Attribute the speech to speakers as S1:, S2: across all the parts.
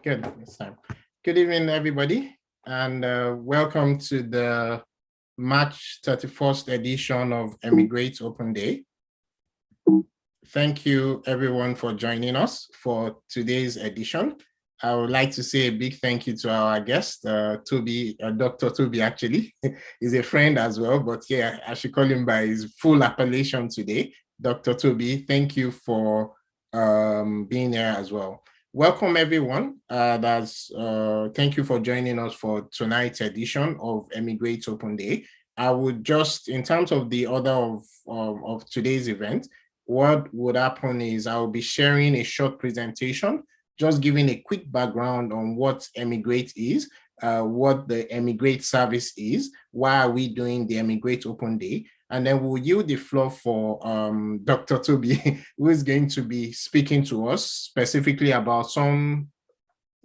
S1: good. This time. Good evening, everybody, and welcome to the March 31st edition of Emigrate Open Day. Thank you, everyone, for joining us for today's edition. I would like to say a big thank you to our guest, Toby, Dr. Toby, actually. He's a friend as well, but yeah, I should call him by his full appellation today. Dr. Toby, thank you for being here as well. Welcome, everyone. Thank you for joining us for tonight's edition of Emigrate Open Day. I would just, in terms of the order of today's event, what would happen is I will be sharing a short presentation, just giving a quick background on what Emigrate is, what the Emigrate service is, why are we doing the Emigrate Open Day, and then we'll yield the floor for Dr. Toby, who is going to be speaking to us specifically about some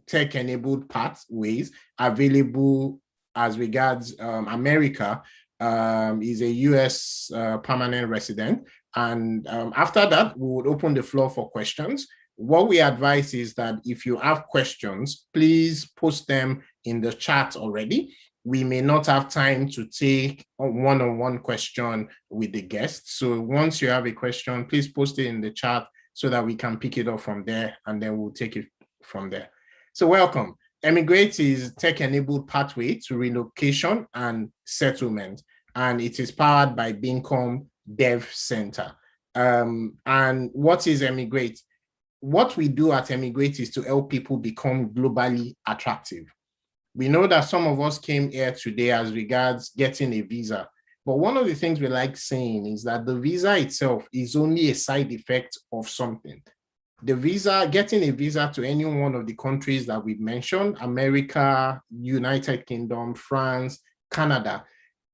S1: tech-enabled pathways available as regards America. Is a US permanent resident. And after that, we would open the floor for questions. What we advise is that if you have questions, please post them in the chat already. We may not have time to take a one-on-one question with the guest. So once you have a question, please post it in the chat so that we can pick it up from there, and then we'll take it from there. So welcome. Emigrate is tech-enabled pathway to relocation and settlement, and it is powered by Bincom Dev Center. And what is Emigrate? What we do at Emigrate is to help people become globally attractive. We know that some of us came here today as regards getting a visa, but one of the things we like saying is that the visa itself is only a side effect of something. The visa, getting a visa to any one of the countries that we've mentioned, America, United Kingdom, France, Canada,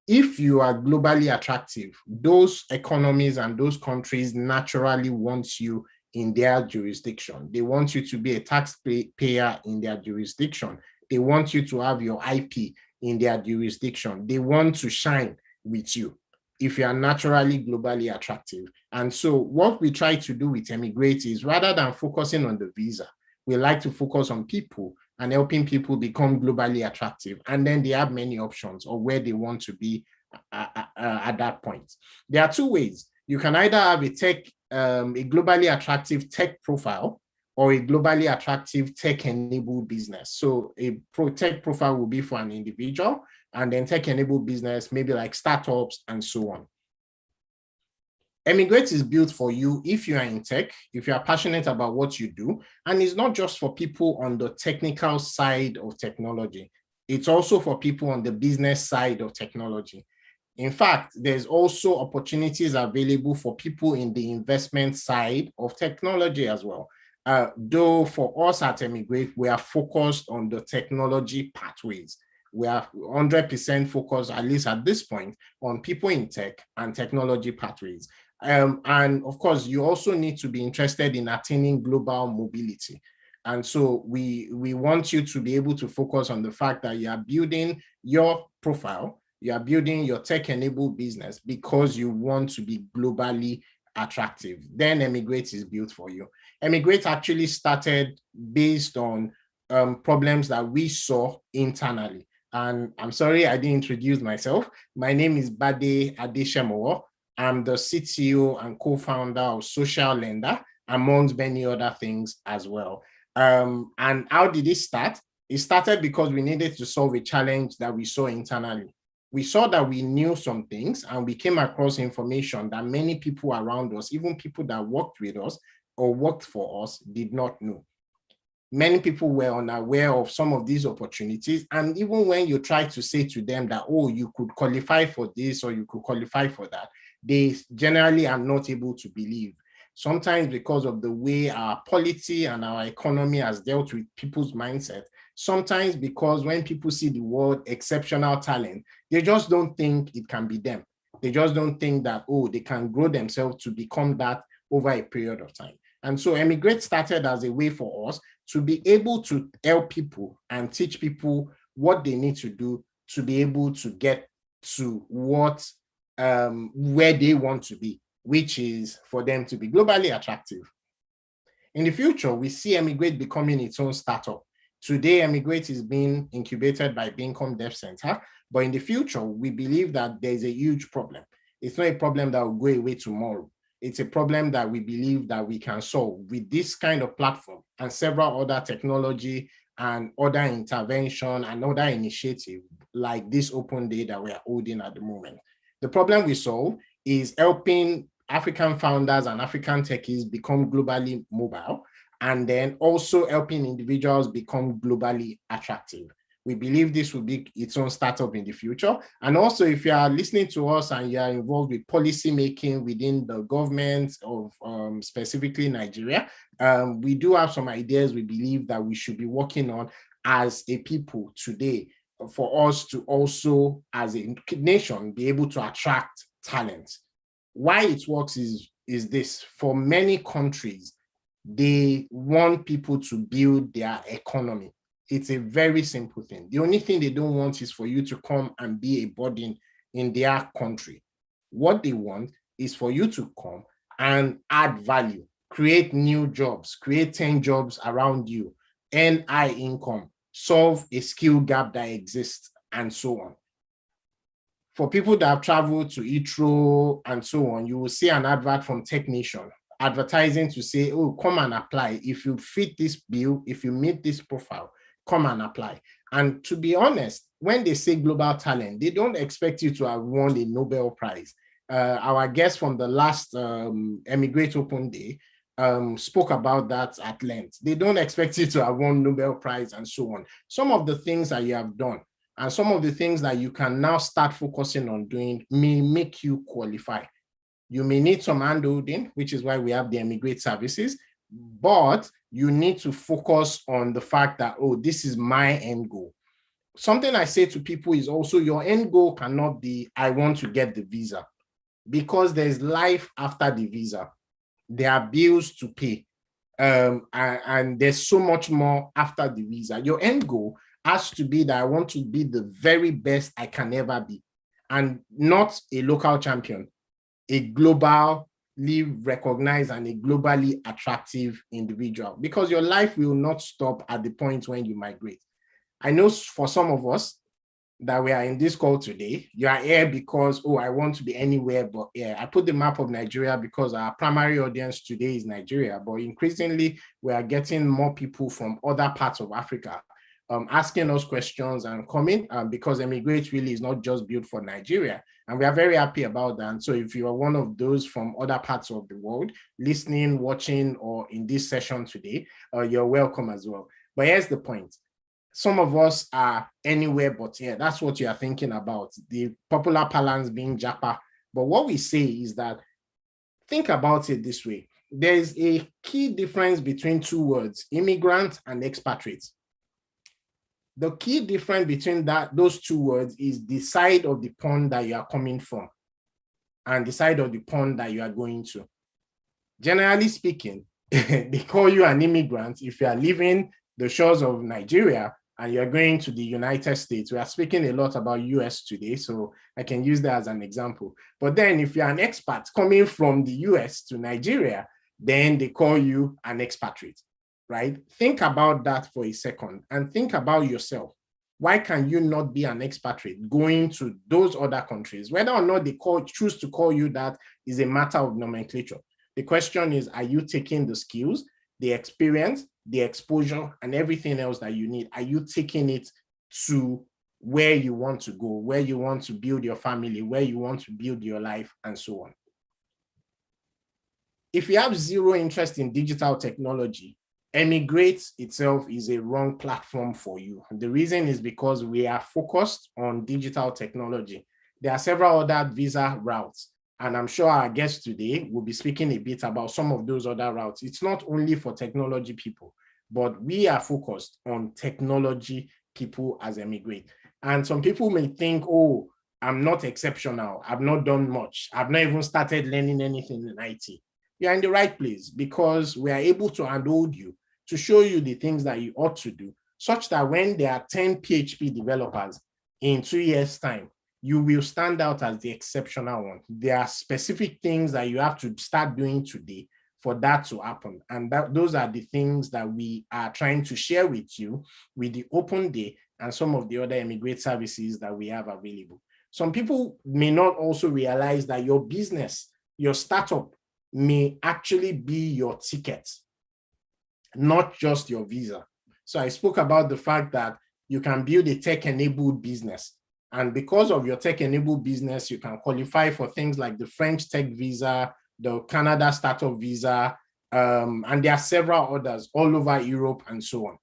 S1: if you are globally attractive, those economies and those countries naturally want you in their jurisdiction. They want you to be a taxpayer in their jurisdiction. They want you to have your IP in their jurisdiction. They want to shine with you if you are naturally globally attractive. And so what we try to do with Emigrate is, rather than focusing on the visa, we like to focus on people and helping people become globally attractive. And then they have many options of where they want to be at that point. There are two ways. You can either have a globally attractive tech profile, or a globally attractive tech-enabled business. So a tech profile will be for an individual, and then tech-enabled business, maybe like startups and so on. Emigrate is built for you if you are in tech, if you are passionate about what you do, and it's not just for people on the technical side of technology. It's also for people on the business side of technology. In fact, there's also opportunities available for people in the investment side of technology as well. Though for us at Emigrate, we are focused on the technology pathways. We are 100% focused, at least at this point, on people in tech and technology pathways. And of course, you also need to be interested in attaining global mobility. And so we want you to be able to focus on the fact that you are building your profile, you are building your tech-enabled business because you want to be globally attractive. Then Emigrate is built for you. Emigrate actually started based on problems that we saw internally. And I'm sorry, I didn't introduce myself. My name is Bade Adeshemowo. I'm the CTO and co-founder of Social Lender, amongst many other things as well. And how did it start? It started because we needed to solve a challenge that we saw internally. We saw that we knew some things, and we came across information that many people around us, even people that worked with us or worked for us, did not know. Many people were unaware of some of these opportunities. And even when you try to say to them that, oh, you could qualify for this or you could qualify for that, they generally are not able to believe. Sometimes because of the way our polity and our economy has dealt with people's mindset. Sometimes because when people see the word exceptional talent, they just don't think it can be them. They just don't think that, oh, they can grow themselves to become that over a period of time. And so Emigrate started as a way for us to be able to help people and teach people what they need to do to be able to get to what where they want to be, which is for them to be globally attractive. In the future, we see Emigrate becoming its own startup Today, EB2 is being incubated by Bincom Dev Center, but in the future, we believe that there's a huge problem. It's not a problem that will go away tomorrow. It's a problem that we believe that we can solve with this kind of platform and several other technology and other intervention and other initiative like this open day that we are holding at the moment. The problem we solve is helping African founders and African techies become globally mobile, and then also helping individuals become globally attractive. We believe this will be its own startup in the future. And also, if you are listening to us and you are involved with policy making within the government of specifically Nigeria, we do have some ideas we believe that we should be working on as a people today for us to also, as a nation, be able to attract talent. Why it works is this: for many countries, they want people to build their economy. It's a very simple thing. The only thing they don't want is for you to come and be a burden in their country. What they want is for you to come and add value, create new jobs, create 10 jobs around you, earn high income, solve a skill gap that exists, and so on. For people that have traveled to Heathrow and so on, you will see an advert from Tech Nation advertising to say, oh, come and apply. If you fit this bill, if you meet this profile, come and apply. And to be honest, when they say global talent, they don't expect you to have won a Nobel Prize. Our guest from the last EB2 Open Day spoke about that at length. They don't expect you to have won Nobel Prize and so on. Some of the things that you have done and some of the things that you can now start focusing on doing may make you qualify. You may need some handholding, which is why we have the EB2 services, but you need to focus on the fact that, oh, this is my end goal. Something I say to people is also your end goal cannot be, I want to get the visa, because there's life after the visa. There are bills to pay, and there's so much more after the visa. Your end goal has to be that I want to be the very best I can ever be, and not a local champion, a globally recognized and a globally attractive individual, because your life will not stop at the point when you migrate. I know for some of us that we are in this call today, you are here because, oh, I want to be anywhere but here. I put the map of Nigeria because our primary audience today is Nigeria, but increasingly we are getting more people from other parts of Africa asking us questions and coming because EB2 really is not just built for Nigeria. And we are very happy about that. And so if you are one of those from other parts of the world, listening, watching, or in this session today, you're welcome as well. But here's the point. Some of us are anywhere but here. That's what you are thinking about, the popular parlance being Japa. But what we say is that, think about it this way. There's a key difference between two words, immigrant and expatriate. The key difference between those two words is the side of the pond that you are coming from and the side of the pond that you are going to. Generally speaking, they call you an immigrant if you are leaving the shores of Nigeria and you're going to the United States. We are speaking a lot about US today, so I can use that as an example. But then if you're an expat coming from the US to Nigeria, then they call you an expatriate, right? Think about that for a second and think about yourself. Why can you not be an expatriate going to those other countries? Whether or not they choose to call you that is a matter of nomenclature. The question is, are you taking the skills, the experience, the exposure, and everything else that you need? Are you taking it to where you want to go, where you want to build your family, where you want to build your life, and so on? If you have zero interest in digital technology, EB2 itself is a wrong platform for you. And the reason is because we are focused on digital technology. There are several other visa routes, and I'm sure our guest today will be speaking a bit about some of those other routes. It's not only for technology people, but we are focused on technology people as EB2. And some people may think, oh, I'm not exceptional. I've not done much. I've not even started learning anything in IT. You're in the right place because we are able to handhold you to show you the things that you ought to do, such that when there are 10 PHP developers in 2 years' time, you will stand out as the exceptional one. There are specific things that you have to start doing today for that to happen. And those are the things that we are trying to share with you with the Open Day and some of the other immigrant services that we have available. Some people may not also realize that your business, your startup may actually be your ticket, not just your visa. So I spoke about the fact that you can build a tech-enabled business. And because of your tech-enabled business, you can qualify for things like the French tech visa, the Canada startup visa, and there are several others all over Europe and so on.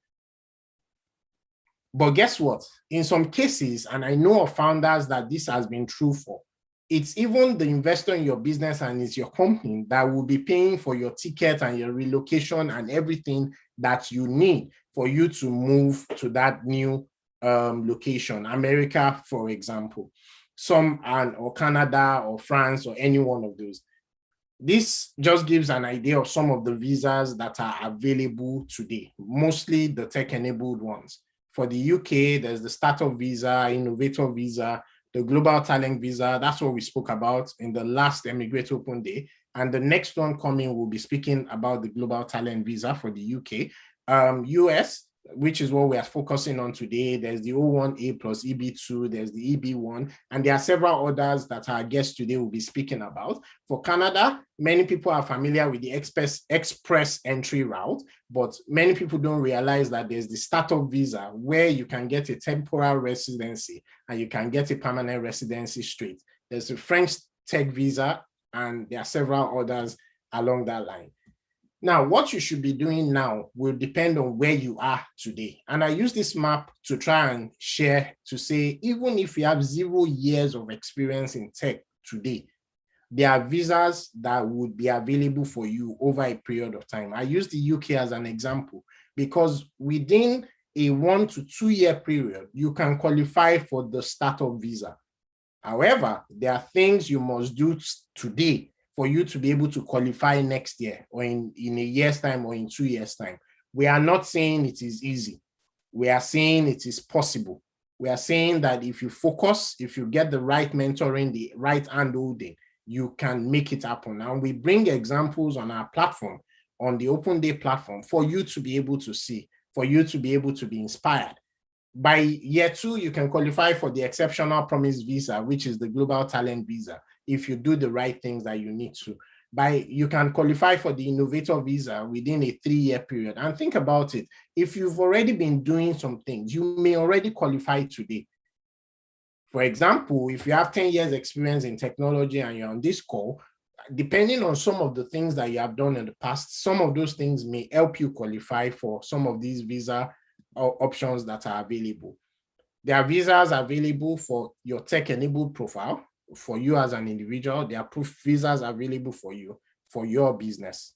S1: But guess what? In some cases, and I know of founders that this has been true for, it's even the investor in your business and it's your company that will be paying for your ticket and your relocation and everything that you need for you to move to that new location, America, for example, or Canada or France or any one of those. This just gives an idea of some of the visas that are available today, mostly the tech-enabled ones. For the UK, there's the Startup Visa, Innovator Visa, the Global Talent Visa. That's what we spoke about in the last Emigrate Open Day. And the next one coming, we'll be speaking about the Global Talent Visa for the UK. US, which is what we are focusing on today. There's the O1A plus EB2, there's the EB1, and there are several others that our guests today will be speaking about. For Canada, many people are familiar with the express entry route, but many people don't realize that there's the startup visa where you can get a temporary residency and you can get a permanent residency straight. There's the French tech visa, and there are several others along that line. Now, what you should be doing now will depend on where you are today. And I use this map to try and share to say, even if you have 0 years of experience in tech today, there are visas that would be available for you over a period of time. I use the UK as an example because within a 1 to 2 year period, you can qualify for the startup visa. However, there are things you must do today for you to be able to qualify next year or in a year's time or in 2 years' time. We are not saying it is easy. We are saying it is possible. We are saying that if you focus, if you get the right mentoring, the right hand-holding, you can make it happen. And we bring examples on our platform, on the Open Day platform, for you to be able to see, for you to be able to be inspired. By year 2, you can qualify for the Exceptional Promise Visa, which is the Global Talent Visa, if you do the right things that you need to. You can qualify for the Innovator Visa within a 3-year period. And think about it. If you've already been doing some things, you may already qualify today. For example, if you have 10 years experience in technology and you're on this call, depending on some of the things that you have done in the past, some of those things may help you qualify for some of these visa options that are available. There are visas available for your tech-enabled profile, for you as an individual. There are visas available for you, for your business.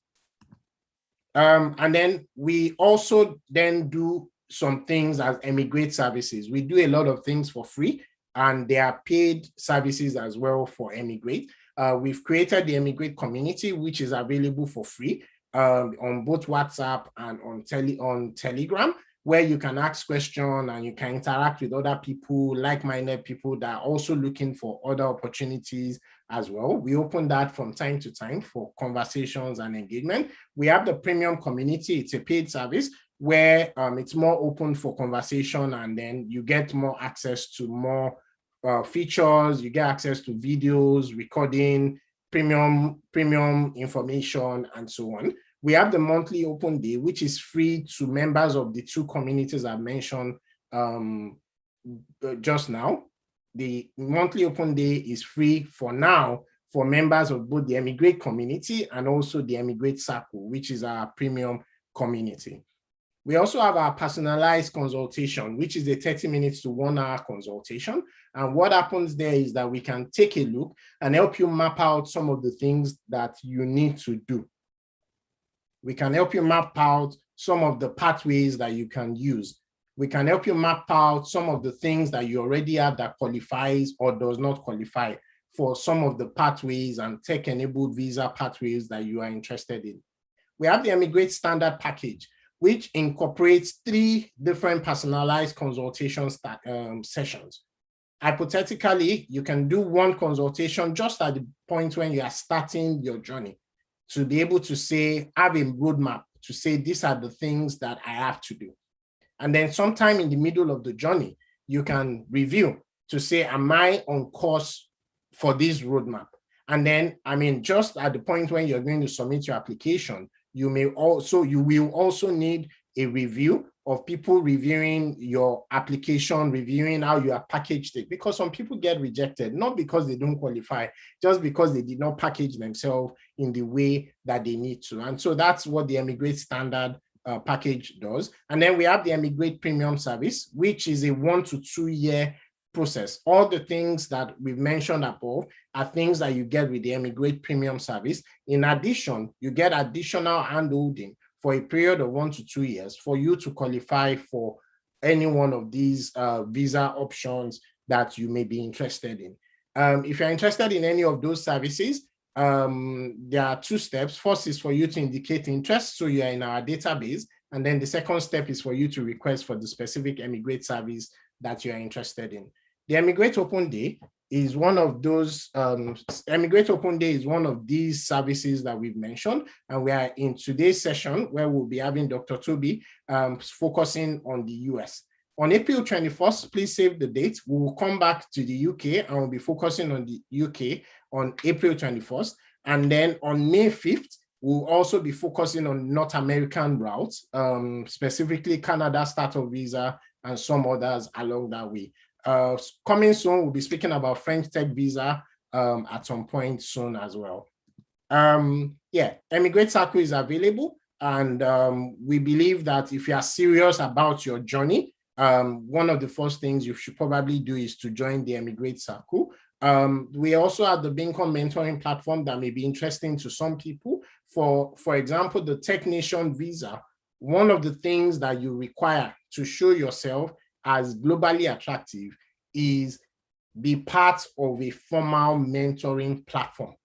S1: And then we also then do some things as Emigrate services. We do a lot of things for free, and there are paid services as well for Emigrate. We've created the Emigrate community, which is available for free on both WhatsApp and on Telegram, where you can ask questions and you can interact with other people, like-minded people that are also looking for other opportunities as well. We open that from time to time for conversations and engagement. We have the premium community. It's a paid service where it's more open for conversation, and then you get more access to more features. You get access to videos, recording, premium information, and so on. We have the monthly Open Day, which is free to members of the 2 communities I mentioned just now. The monthly Open Day is free for now for members of both the Emigrate community and also the Emigrate Circle, which is our premium community. We also have our personalized consultation, which is a 30 minutes to 1 hour consultation. And what happens there is that we can take a look and help you map out some of the things that you need to do. We can help you map out some of the pathways that you can use. We can help you map out some of the things that you already have that qualifies or does not qualify for some of the pathways and tech-enabled visa pathways that you are interested in. We have the Emigrate Standard Package, which incorporates 3 different personalized consultation sessions. Hypothetically, you can do 1 consultation just at the point when you are starting your journey. to be able to say, have a roadmap to say, these are the things that I have to do. And then sometime in the middle of the journey, you can review to say, am I on course for this roadmap? And then, I mean, just at the point when you're going to submit your application, you will also need a review of people reviewing your application, reviewing how you have packaged it, because some people get rejected, not because they don't qualify, just because they did not package themselves in the way that they need to. And so that's what the Emigrate Standard package does. And then we have the Emigrate Premium Service, which is a 1 to 2 year process. All the things that we've mentioned above are things that you get with the Emigrate Premium Service. In addition, you get additional handholding for a period of 1 to 2 years for you to qualify for any one of these visa options that you may be interested in. If you're interested in any of those services, there are 2 steps. First is for you to indicate interest, so you are in our database. And then the second step is for you to request for the specific Emigrate service that you are interested in. The Emigrate Open Day is one of those, Emigrate Open Day is one of these services that we've mentioned. And we are in today's session where we'll be having Dr. Toby focusing on the US. On April 21st, please save the date. We will come back to the UK and we'll be focusing on the UK on April 21st. And then on May 5th, we'll also be focusing on North American routes, specifically Canada startup visa and some others along that way. Coming soon, we'll be speaking about French tech visa at some point soon as well. Yeah, Emigrate Circle is available. And we believe that if you are serious about your journey, one of the first things you should probably do is to join the Emigrate Circle. We also have the Bincom mentoring platform that may be interesting to some people. For example, the Tech Nation visa, one of the things that you require to show yourself as globally attractive is be part of a formal mentoring platform.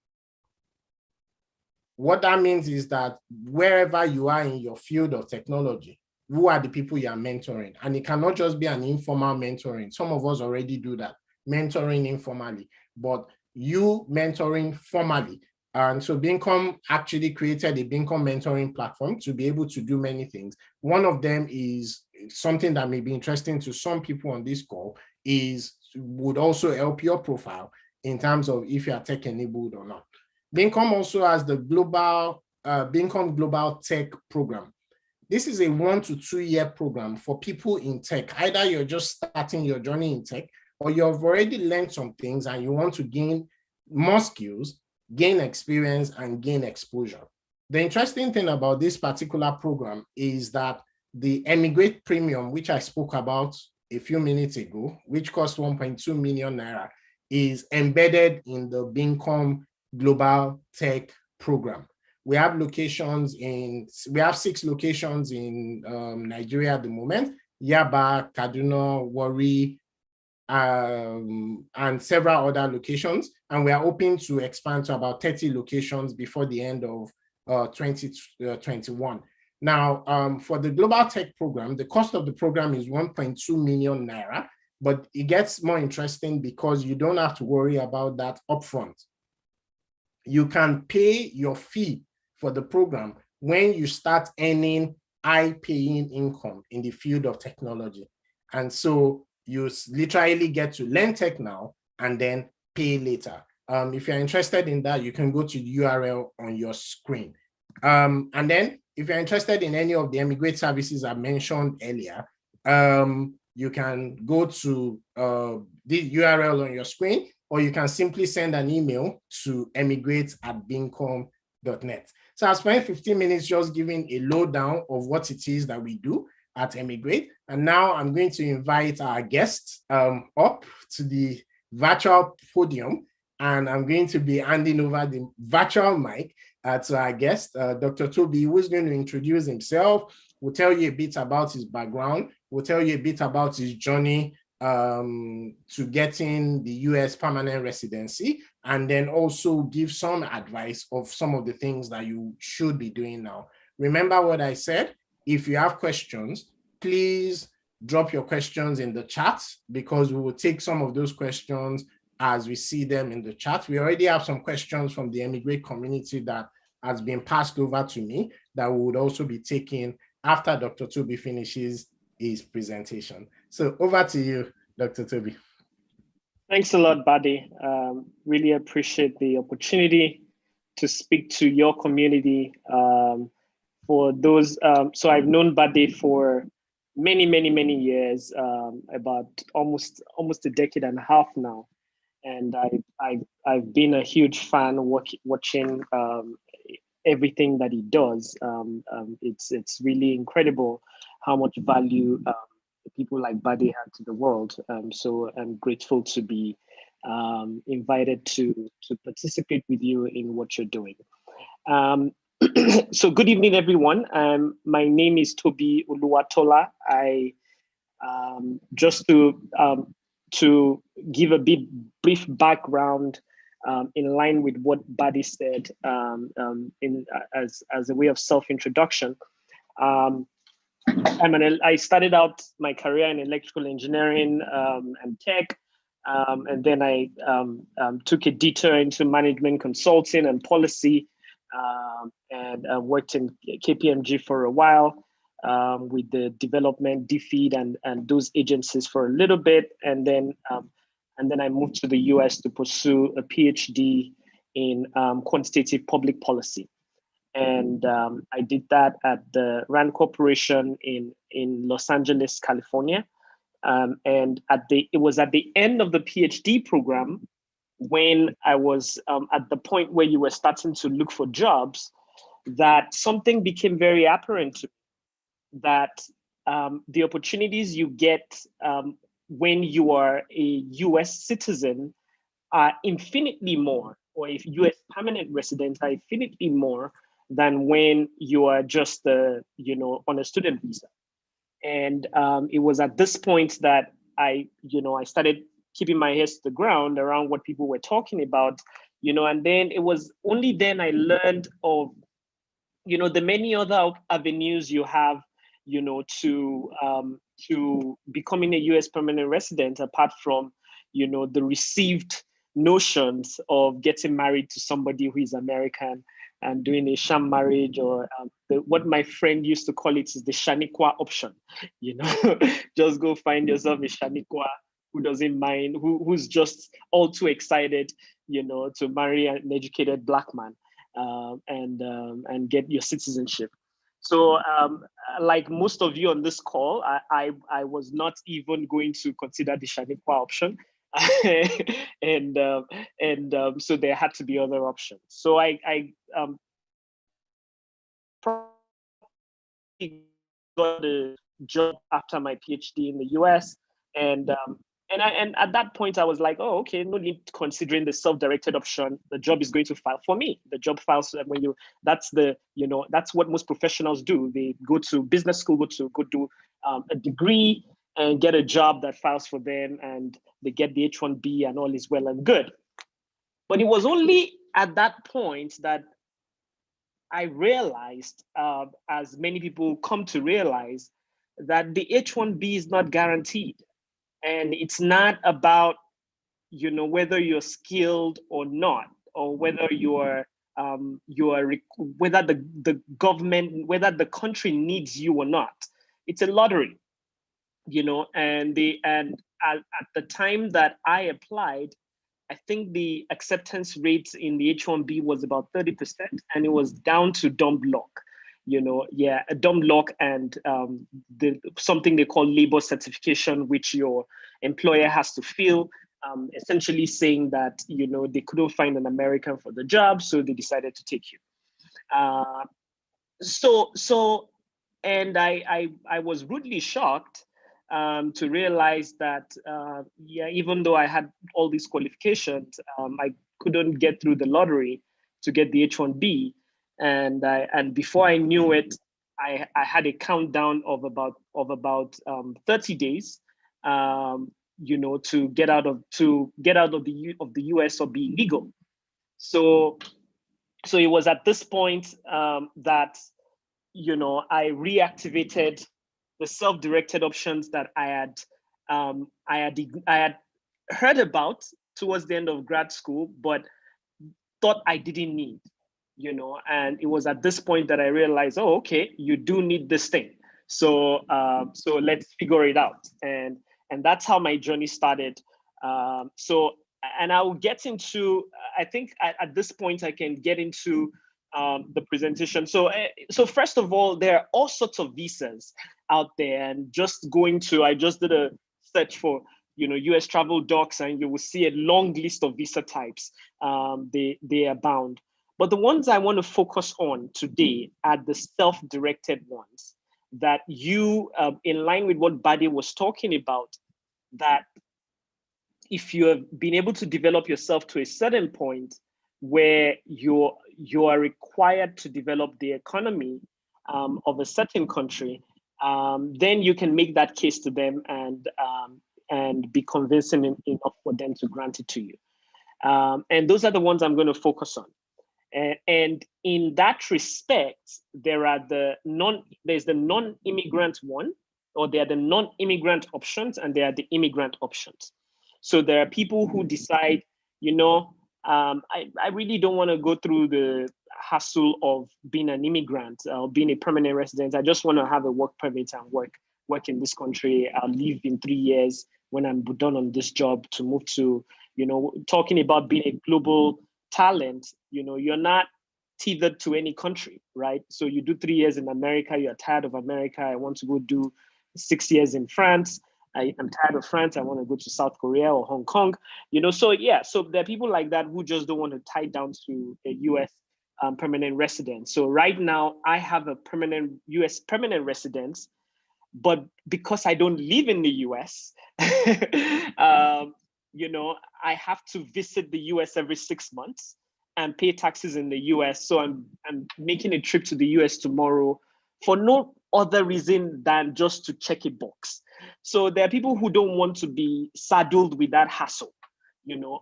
S1: What that means is that wherever you are in your field of technology, who are the people you are mentoring? And it cannot just be an informal mentoring. Some of us already do that, mentoring informally, but you mentoring formally. And so Bincom actually created a Bincom mentoring platform to be able to do many things. One of them is something that may be interesting to some people on this call, would also help your profile in terms of if you are tech enabled or not. Bincom also has the Bincom Global Tech Program. This is a 1 to 2 year program for people in tech. Either you're just starting your journey in tech, or you've already learned some things and you want to gain more skills, gain experience, and gain exposure. The interesting thing about this particular program is that the Emigrate Premium, which I spoke about a few minutes ago, which costs 1.2 million naira, is embedded in the Bincom Global Tech Program. We have 6 locations in Nigeria at the moment: Yaba, Kaduna, Warri, and several other locations. And we are hoping to expand to about 30 locations before the end of 2021. Now, for the Global Tech Program, the cost of the program is 1.2 million naira, but it gets more interesting because you don't have to worry about that upfront. You can pay your fee for the program when you start earning high-paying income in the field of technology. And so you literally get to learn tech now and then pay later. If you're interested in that, you can go to the URL on your screen. And then if you're interested in any of the Emigrate services I mentioned earlier, you can go to the URL on your screen, or you can simply send an email to emigrate@bincom.net. So I spent 15 minutes just giving a lowdown of what it is that we do at Emigrate. And now I'm going to invite our guests up to the virtual podium, and I'm going to be handing over the virtual mic to our guest, Dr. Toby, who is going to introduce himself. We'll tell you a bit about his background. We'll tell you a bit about his journey to getting the US permanent residency, and then also give some advice of some of the things that you should be doing now. Remember what I said. If you have questions, please drop your questions in the chat, because we will take some of those questions as we see them in the chat. We already have some questions from the Emigrate community that has been passed over to me that we would also be taking after Dr. Toby finishes his presentation. So over to you, Dr. Toby.
S2: Thanks a lot, Bade. Really appreciate the opportunity to speak to your community. For those, so I've known Bade for many years, about almost a decade and a half now, and I've been a huge fan watching everything that he does. It's really incredible how much value people like Bade have to the world. So I'm grateful to be invited to participate with you in what you're doing. So good evening, everyone. My name is Toby Uluwatola. I just to give a bit brief background in line with what Bade said as a way of self-introduction. I started out my career in electrical engineering and tech, and then I took a detour into management consulting and policy, and worked in KPMG for a while with the development, DFID, and those agencies for a little bit, and then I moved to the US to pursue a PhD in quantitative public policy. And I did that at the RAND Corporation in Los Angeles, California. And it was at the end of the PhD program when I was at the point where you were starting to look for jobs, that something became very apparent to me, that the opportunities you get when you are a US citizen are infinitely more, or if US permanent residents are infinitely more than when you are just on a student visa. And it was at this point that I started keeping my ears to the ground around what people were talking about, and then it was only then I learned of, the many other avenues you have, to becoming a US permanent resident, apart from, the received notions of getting married to somebody who is American and doing a sham marriage, or what my friend used to call it is the Shaniqua option. Just go find yourself a Shaniqua who doesn't mind, who's just all too excited, to marry an educated Black man and get your citizenship. So like most of you on this call, I was not even going to consider the Shaniqua option. and so there had to be other options. So I got a job after my PhD in the US, and at that point I was like, oh, okay, no need considering the self-directed option. The job is going to file for me. The job files when that's what most professionals do. They go to business school, go do a degree and get a job that files for them, and they get the H-1B and all is well and good. But it was only at that point that I realized, as many people come to realize, that the H-1B is not guaranteed. And it's not about, whether you're skilled or not, or whether whether the government, whether the country needs you or not. It's a lottery, and at the time that I applied, I think the acceptance rate in the H-1B was about 30%, and it was down to dumb luck. A dumb luck and something they call labor certification, which your employer has to fill, essentially saying that, they couldn't find an American for the job, so they decided to take you. And I was rudely shocked to realize that, even though I had all these qualifications, I couldn't get through the lottery to get the H-1B. And before I knew it, I had a countdown of about 30 days, to get out of the US or be legal. So it was at this point that I reactivated the self-directed options that I had heard about towards the end of grad school, but thought I didn't need. and it was at this point that I realized, oh, okay, you do need this thing. So so let's figure it out. And that's how my journey started. And I'll get into, I think at this point I can get into the presentation. So first of all, there are all sorts of visas out there, and I just did a search for US travel docs, and you will see a long list of visa types. They abound. But the ones I want to focus on today are the self-directed ones that in line with what Bade was talking about, that if you have been able to develop yourself to a certain point where you are required to develop the economy of a certain country, then you can make that case to them and be convincing enough for them to grant it to you. And those are the ones I'm going to focus on. And in that respect, there's the non-immigrant one, or there are the non-immigrant options, and there are the immigrant options. So there are people who decide, I really don't want to go through the hassle of being an immigrant or being a permanent resident. I just want to have a work permit and work in this country. I'll leave in 3 years when I'm done on this job to move to, talking about being a global talent, you're not tethered to any country, right? So you do 3 years in America, you're tired of America, I want to go do 6 years in France. I'm tired of France, I want to go to South Korea or Hong Kong, so there are people like that who just don't want to tie down to a US permanent resident. So right now I have a US permanent residence, but because I don't live in the US, I have to visit the US every 6 months and pay taxes in the US. So I'm making a trip to the US tomorrow for no other reason than just to check a box. So there are people who don't want to be saddled with that hassle,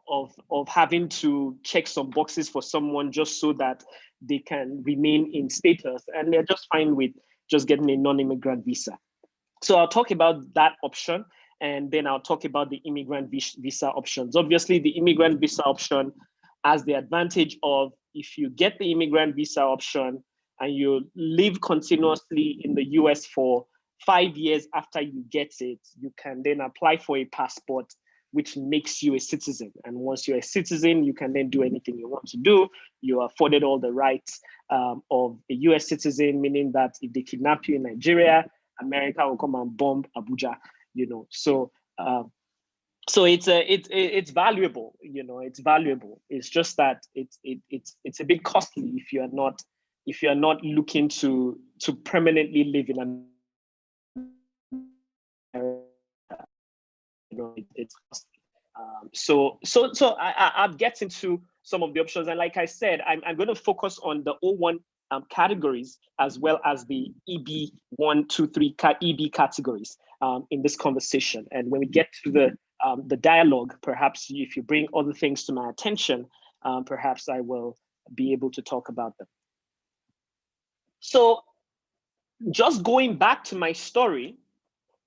S2: of having to check some boxes for someone just so that they can remain in status. And they're just fine with just getting a non-immigrant visa. So I'll talk about that option, and then I'll talk about the immigrant visa options. Obviously, the immigrant visa option has the advantage of, if you get the immigrant visa option and you live continuously in the US for 5 years after you get it, you can then apply for a passport, which makes you a citizen. And once you're a citizen, you can then do anything you want to do. You are afforded all the rights of a US citizen, meaning that if they kidnap you in Nigeria, America will come and bomb Abuja, So it's valuable, it's valuable. It's just that it's a bit costly if you are not looking to permanently live in America. It's costly. So I'll get into some of the options, and like I said, I'm going to focus on the O1 categories, as well as the EB1, 2, 3 EB categories in this conversation. And when we get to the dialogue, perhaps if you bring other things to my attention, perhaps I will be able to talk about them. So just going back to my story,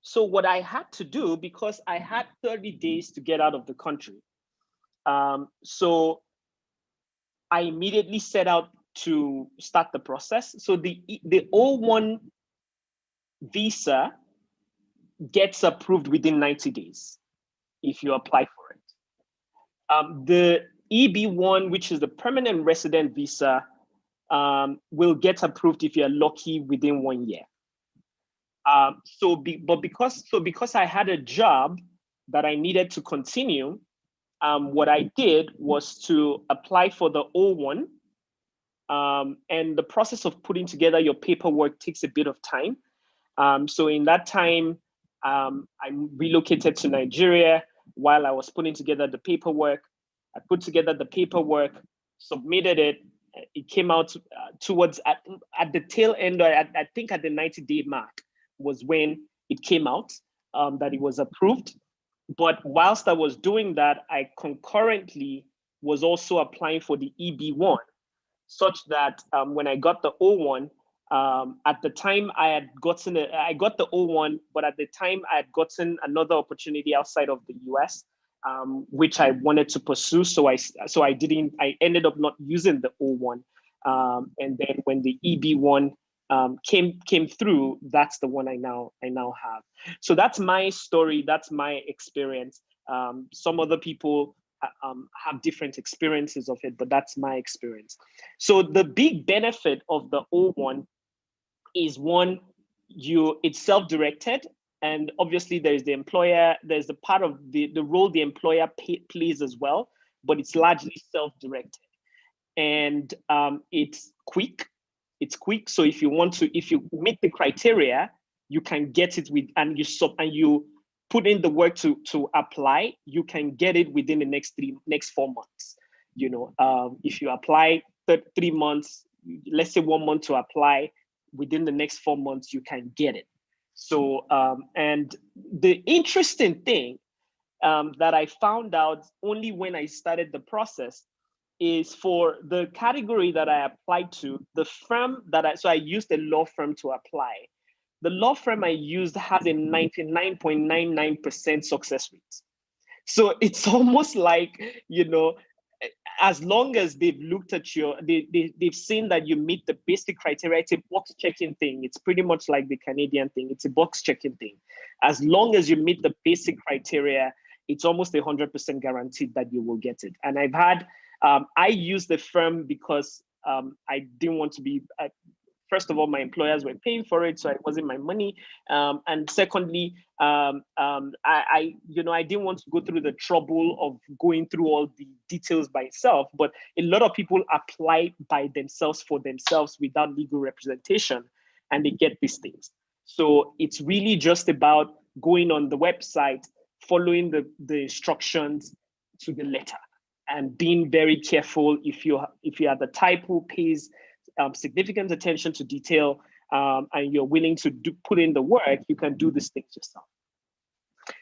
S2: so what I had to do, because I had 30 days to get out of the country, so I immediately set out to start the process. So the O1 visa gets approved within 90 days if you apply for it. The EB1, which is the permanent resident visa, will get approved if you're lucky within 1 year. Because I had a job that I needed to continue, what I did was to apply for the O1. And the process of putting together your paperwork takes a bit of time. So in that time, I relocated to Nigeria while I was putting together the paperwork. I put together the paperwork, submitted it. It came out towards at the tail end, or I think at the 90-day mark was when it came out that it was approved. But whilst I was doing that, I concurrently was also applying for the EB1, such that when I got the O1, at the time I got the O1, but at the time I had gotten another opportunity outside of the US, which I wanted to pursue. So I ended up not using the O1 And then when the EB1 came through, that's the one I now have. So that's my story. That's my experience. Some other people have different experiences of it, but that's my experience. So the big benefit of the O1 is, one, it's self-directed, and obviously there's the employer, there's the part of the role the employer plays as well, but it's largely self-directed. And it's quick. So if you meet the criteria, you can get it with, and you put in the work to apply, you can get it within the next 4 months. If you apply 3 months, let's say 1 month to apply, within the next 4 months, you can get it. So, and the interesting thing that I found out only when I started the process is, for the category that I applied to, the firm so I used a law firm to apply. The law firm I used has a 99.99% success rate. So it's almost like, as long as they've looked at they've seen that you meet the basic criteria, it's a box checking thing. It's pretty much like the Canadian thing. It's a box checking thing. As long as you meet the basic criteria, it's almost 100% guaranteed that you will get it. And I've had, I used the firm because I didn't want to be, first of all, my employers were paying for it, so it wasn't my money. And secondly, I didn't want to go through the trouble of going through all the details by itself. But a lot of people apply by themselves for themselves without legal representation, and they get these things. So it's really just about going on the website, following the instructions to the letter, and being very careful. If you are the type who pays significant attention to detail, and you're willing to put in the work, you can do these things yourself.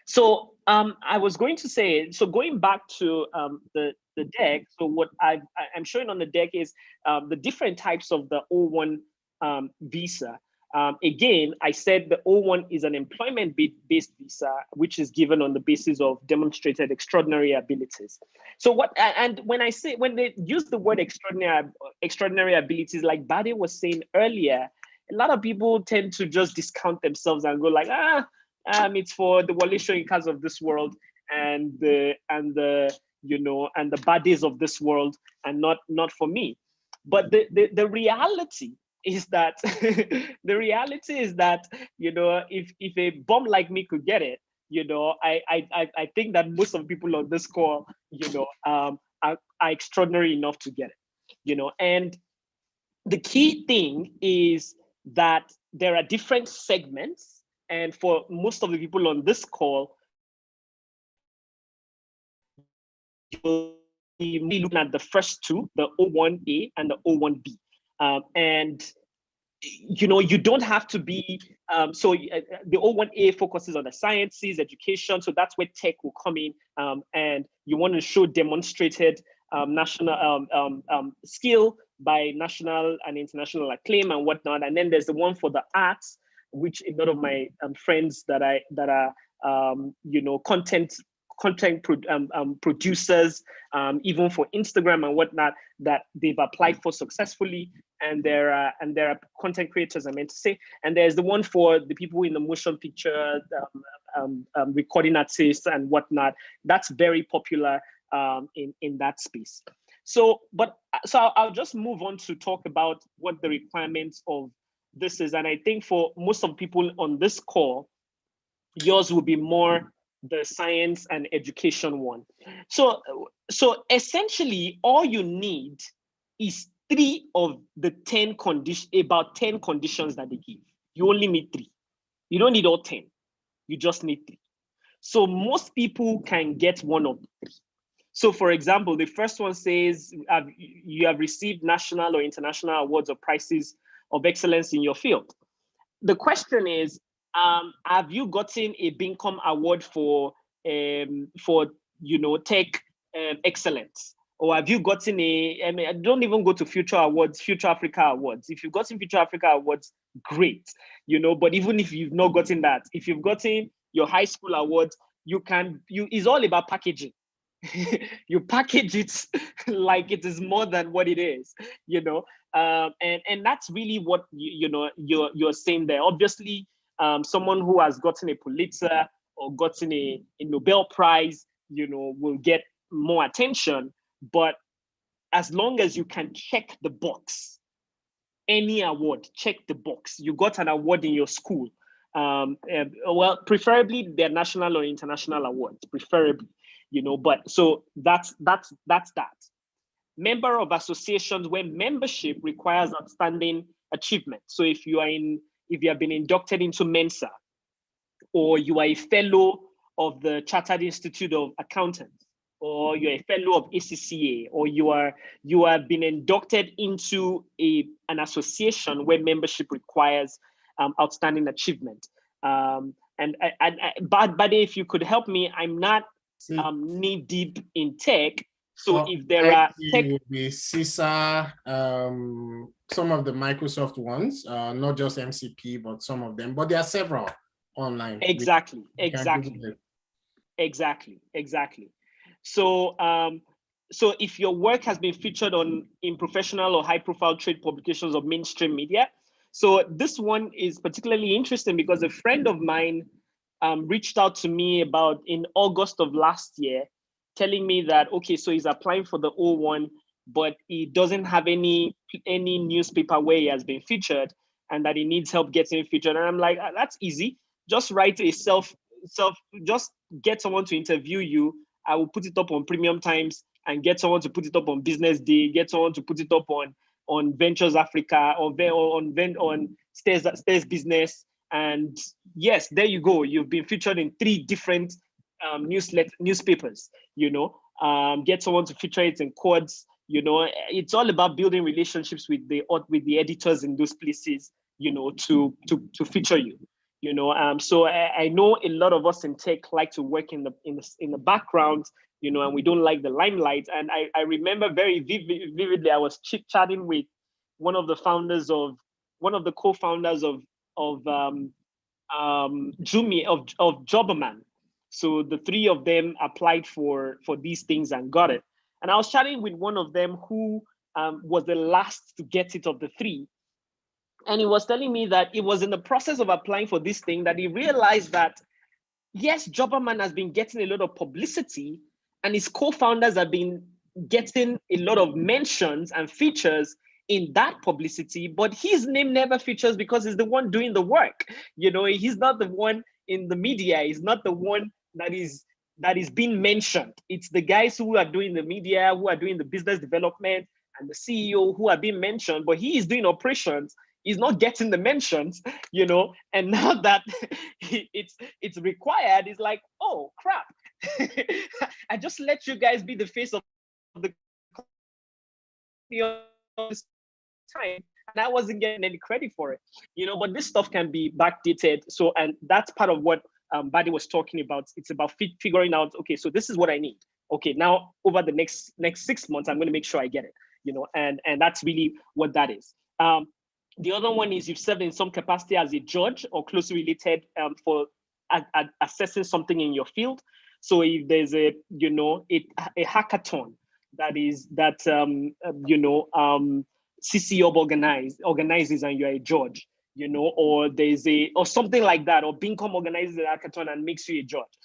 S2: So I was going to say, so going back to the deck, so what I'm showing on the deck is the different types of the O1 visa. Again, I said the O1 is an employment-based visa, which is given on the basis of demonstrated extraordinary abilities. So when they use the word extraordinary abilities, like Bade was saying earlier, a lot of people tend to just discount themselves and go like, it's for the Wale Soyinkas of this world and the Bades of this world, and not for me. But the reality is that if a bum like me could get it, I think that most of the people on this call, are extraordinary enough to get it, and the key thing is that there are different segments, and for most of the people on this call, you'll be looking at the first two, the O1A and the O1B. And you don't have to be, the O1A focuses on the sciences, education, so that's where tech will come in, and you want to show demonstrated national skill by national and international acclaim and whatnot. And then there's the one for the arts, which a lot of my friends that are content producers, even for Instagram and whatnot, that they've applied for successfully, and there are content creators, I meant to say. And there's the one for the people in the motion picture, recording artists and whatnot. That's very popular in that space. So I'll just move on to talk about what the requirements of this is. And I think for most of people on this call, yours will be more the science and education one. So essentially, all you need is 3 of the 10 conditions, about 10 conditions that they give. You only need 3. You don't need all 10. You just need 3. So most people can get one of the 3. So for example, the first one says you have received national or international awards or prizes of excellence in your field. The question is, have you gotten a Bincom award for tech excellence? Or have you gotten don't even go to Future Awards, Future Africa Awards. If you've gotten Future Africa Awards, great, but even if you've not gotten that, if you've gotten your high school awards, it's all about packaging. You package it like it is more than what it is, And that's really what you're saying there. Obviously, someone who has gotten a Pulitzer or gotten a Nobel Prize, will get more attention. But as long as you can check the box, any award, check the box. You got an award in your school. Well, preferably they're national or international awards, preferably, but so that's that. Member of associations where membership requires outstanding achievement. So if you have been inducted into Mensa, or you are a fellow of the Chartered Institute of Accountants, or you're a fellow of ACCA, or you have been inducted into an association where membership requires outstanding achievement. But if you could help me, I'm not knee deep in tech. So if there are tech,
S1: would be CISA, some of the Microsoft ones, not just MCP, but some of them. But there are several online.
S2: Exactly. So, so if your work has been featured in professional or high-profile trade publications or mainstream media, so this one is particularly interesting because a friend of mine reached out to me in August of last year, telling me that, okay, so he's applying for the O1, but he doesn't have any newspaper where he has been featured, and that he needs help getting featured. And I'm like, that's easy. Just write just get someone to interview you. I will put it up on Premium Times and get someone to put it up on Business Day, get someone to put it up on Ventures Africa or on Stairs Business. And yes, there you go. You've been featured in 3 different newspapers, get someone to feature it in Quads. It's all about building relationships with the editors in those places, to feature you. So I know a lot of us in tech like to work in the background, and we don't like the limelight. And I remember very vividly, I was chit-chatting with one of the co-founders of Jumi of Jobberman. So the 3 of them applied for these things and got it. And I was chatting with one of them who was the last to get it of the 3. And he was telling me that it was in the process of applying for this thing that he realized that, yes, Jobberman has been getting a lot of publicity and his co-founders have been getting a lot of mentions and features in that publicity, but his name never features because he's the one doing the work. He's not the one in the media. He's not the one that is being mentioned. It's the guys who are doing the media, who are doing the business development, and the CEO who are being mentioned, but he is doing operations. He's not getting the mentions, and now that it's required, it's like, oh crap. I just let you guys be the face of the time, and I wasn't getting any credit for it, but this stuff can be backdated. So, and that's part of what Badi was talking about. It's about figuring out, okay, so this is what I need. Okay, now over the next 6 months, I'm going to make sure I get it, and that's really what that is. The other one is you've served in some capacity as a judge or closely related for assessing something in your field. So if there's a hackathon CCOB organizes and you're a judge, or there's or something like that, or Bincom organizes a hackathon and makes you a judge,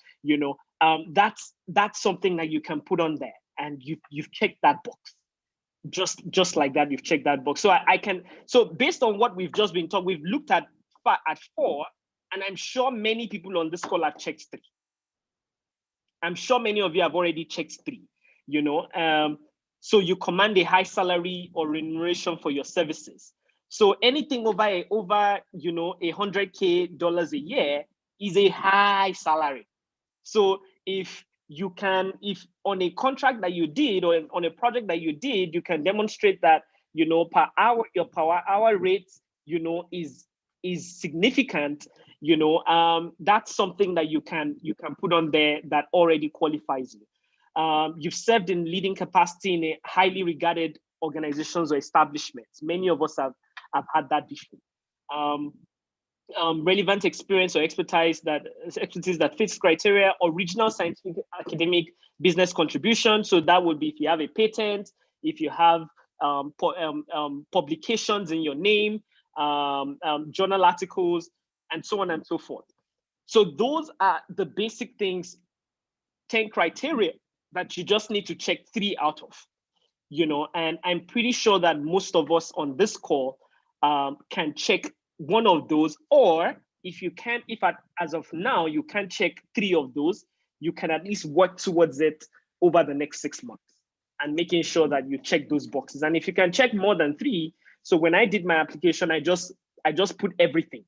S2: that's something that you can put on there, and you've checked that box. Just like that, you've checked that box. So so based on what we've just been talking, we've looked at 4, and I'm sure many people on this call have checked 3. I'm sure many of you have already checked 3, so you command a high salary or remuneration for your services. So anything over $100K a year is a high salary. So if on a contract that you did or on a project that you did, you can demonstrate that, per hour, your per hour rate, is significant, that's something that you can put on there that already qualifies you. You've served in leading capacity in a highly regarded organizations or establishments. Many of us have had that before. Relevant experience or expertise that fits criteria, original scientific, academic, business contribution. So that would be if you have a patent, if you have publications in your name, journal articles, and so on and so forth. So those are the basic things, 10 criteria that you just need to check 3 out of, and I'm pretty sure that most of us on this call can check one of those, or if you can't, as of now, you can't check 3 of those, you can at least work towards it over the next 6 months and making sure that you check those boxes. And if you can check more than 3, so when I did my application, I just put everything,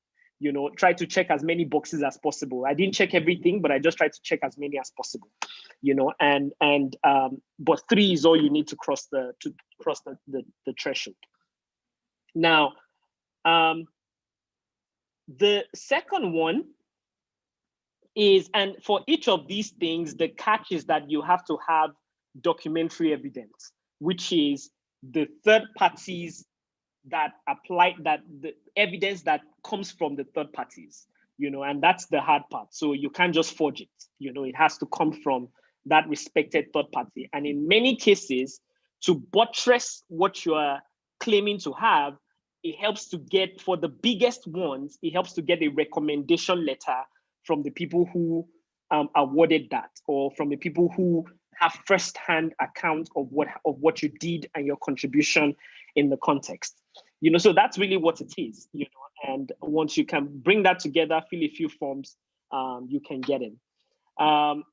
S2: try to check as many boxes as possible. I didn't check everything, but I just tried to check as many as possible, but 3 is all you need to cross the threshold. Now, the second one is, and for each of these things, the catch is that you have to have documentary evidence, which is the third parties that apply, that the evidence that comes from the third parties, and that's the hard part. So you can't just forge it, it has to come from that respected third party. And in many cases, to buttress what you are claiming to have, it helps to get, for the biggest ones, it helps to get a recommendation letter from the people who awarded that, or from the people who have first-hand account of what you did and your contribution in the context. So that's really what it is. And once you can bring that together, fill a few forms, you can get in. I've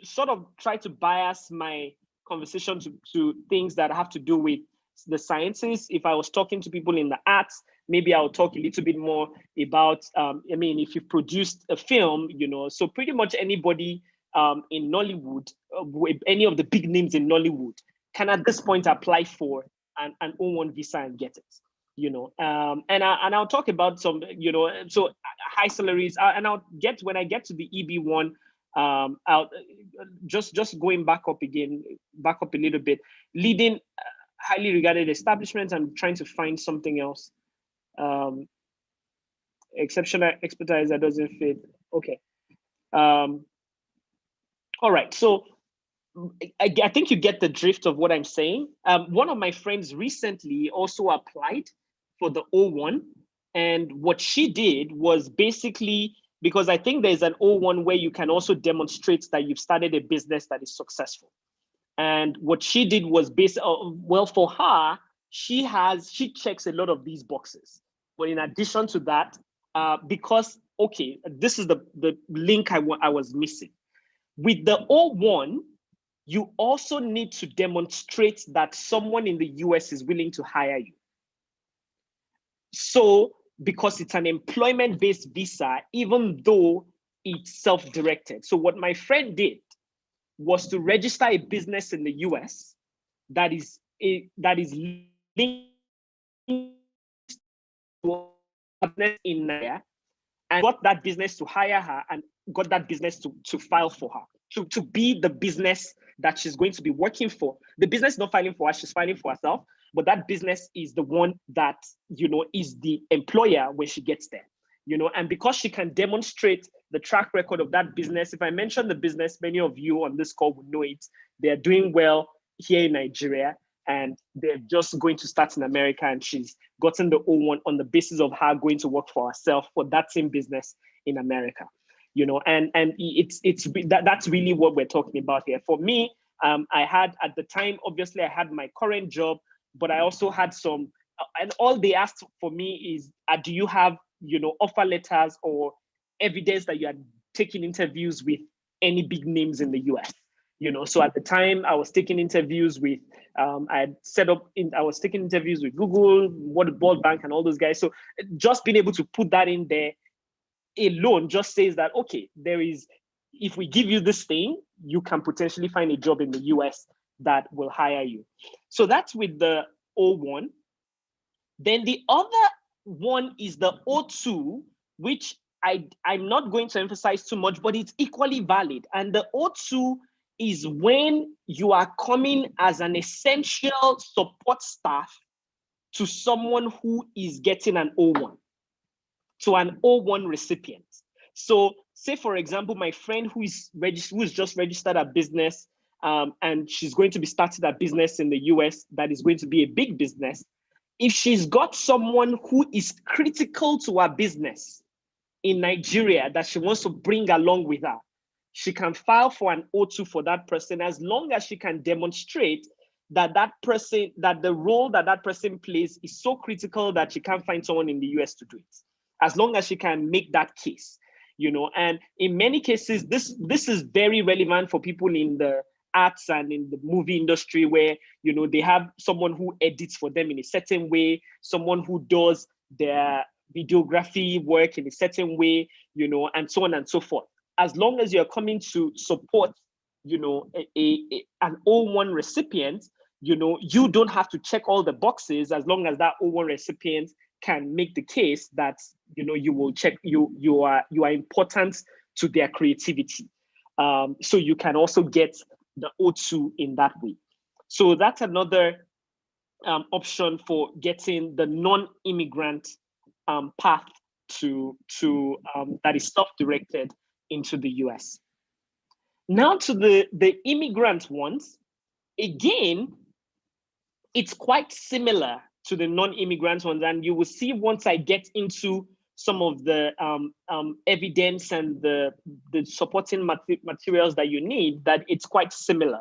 S2: sort of tried to bias my conversation to things that have to do with the sciences. If I was talking to people in the arts, maybe I'll talk a little bit more about, if you've produced a film, so pretty much anybody in Nollywood, any of the big names in Nollywood can at this point apply for an O1 visa and get it, and I'll talk about some, so high salaries, and when I get to the EB1, I'll just going back up a little bit, leading highly regarded establishments. I'm trying to find something else. Exceptional expertise that doesn't fit. Okay. All right. So I think you get the drift of what I'm saying. One of my friends recently also applied for the O1, and what she did was basically, because I think there's an O1 where you can also demonstrate that you've started a business that is successful. And what she did was well, for her, she checks a lot of these boxes. But in addition to that, because, okay, this is the link I was missing. With the O1, you also need to demonstrate that someone in the US is willing to hire you. So, because it's an employment-based visa, even though it's self-directed. So what my friend did was to register a business in the US that is linked to a business in Nigeria, and got that business to hire her and got that business to file for her, to be the business that she's going to be working for. The business is not filing for her, she's filing for herself, but that business is the one that, is the employer when she gets there. And because she can demonstrate the track record of that business, if I mention the business, many of you on this call would know it. They're doing well here in Nigeria, and they're just going to start in America, and she's gotten the O1 on the basis of her going to work for herself for that same business in America. And that's really what we're talking about here. For me, I had at the time, obviously I had my current job, but I also had some, and all they asked for me is, do you have, offer letters or evidence that you had taken interviews with any big names in the US? So at the time I was taking interviews with, I was taking interviews with Google, World Bank, and all those guys. So just being able to put that in there alone just says that, okay, if we give you this thing, you can potentially find a job in the US that will hire you. So that's with the O1. Then the other one is the O2, which I'm not going to emphasize too much, but it's equally valid. And the O2 is when you are coming as an essential support staff to someone who is getting an O1, to an O1 recipient. So say, for example, my friend who's just registered a business and she's going to be starting a business in the US that is going to be a big business, if she's got someone who is critical to her business in Nigeria that she wants to bring along with her, she can file for an O2 for that person, as long as she can demonstrate that the role that person plays is so critical that she can't find someone in the US to do it. As long as she can make that case, and in many cases, this is very relevant for people in the arts and in the movie industry, where they have someone who edits for them in a certain way, someone who does their videography work in a certain way, and so on and so forth. As long as you're coming to support, an O1 recipient, you don't have to check all the boxes, as long as that O1 recipient can make the case that you will check you are important to their creativity. So you can also get the O2 in that way. So that's another option for getting the non-immigrant path to that is self-directed into the US. Now to the immigrant ones, again, it's quite similar to the non-immigrant ones, and you will see once I get into some of the evidence and the supporting materials that you need, that it's quite similar.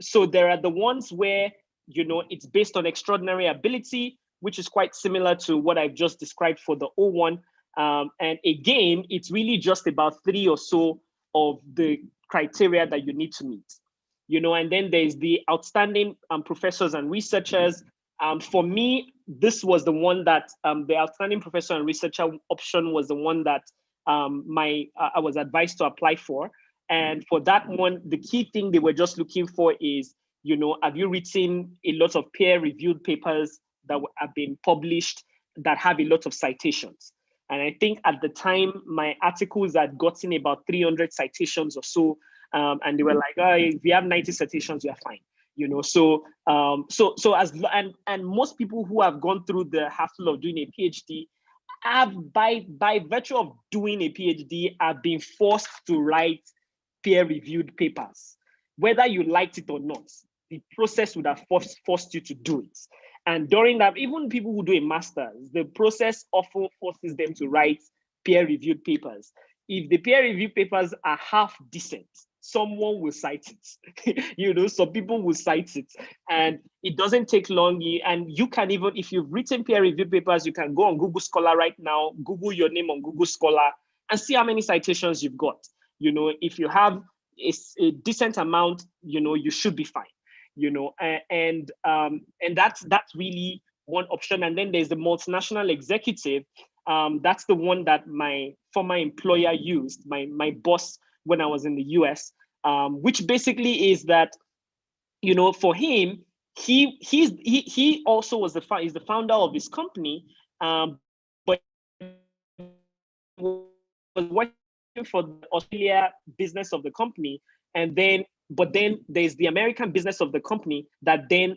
S2: So there are the ones where it's based on extraordinary ability, which is quite similar to what I've just described for the O1. And again, it's really just about 3 or so of the criteria that you need to meet. And then there's the outstanding professors and researchers. For me, this was the one that the outstanding professor and researcher option was the one that I was advised to apply for. And for that one, the key thing they were just looking for is, have you written a lot of peer-reviewed papers that have been published that have a lot of citations? And I think at the time, my articles had gotten about 300 citations or so. And they were like, oh, if you have 90 citations, you're fine. So most people who have gone through the hassle of doing a PhD have, by virtue of doing a PhD, have been forced to write peer-reviewed papers. Whether you liked it or not, the process would have forced you to do it. And during that, even people who do a master's, the process often forces them to write peer-reviewed papers. If the peer-reviewed papers are half decent, someone will cite it. Some people will cite it, and it doesn't take long. And you can even, if you've written peer-reviewed papers, you can go on Google Scholar right now, Google your name on Google Scholar, and see how many citations you've got. If you have a decent amount, you should be fine. And that's really one option. And then there's the multinational executive. That's the one that my former employer used, my boss, when I was in the US, which basically is that, for him, he also was he's the founder of his company, but was working for the Australia business of the company, but then there's the American business of the company that then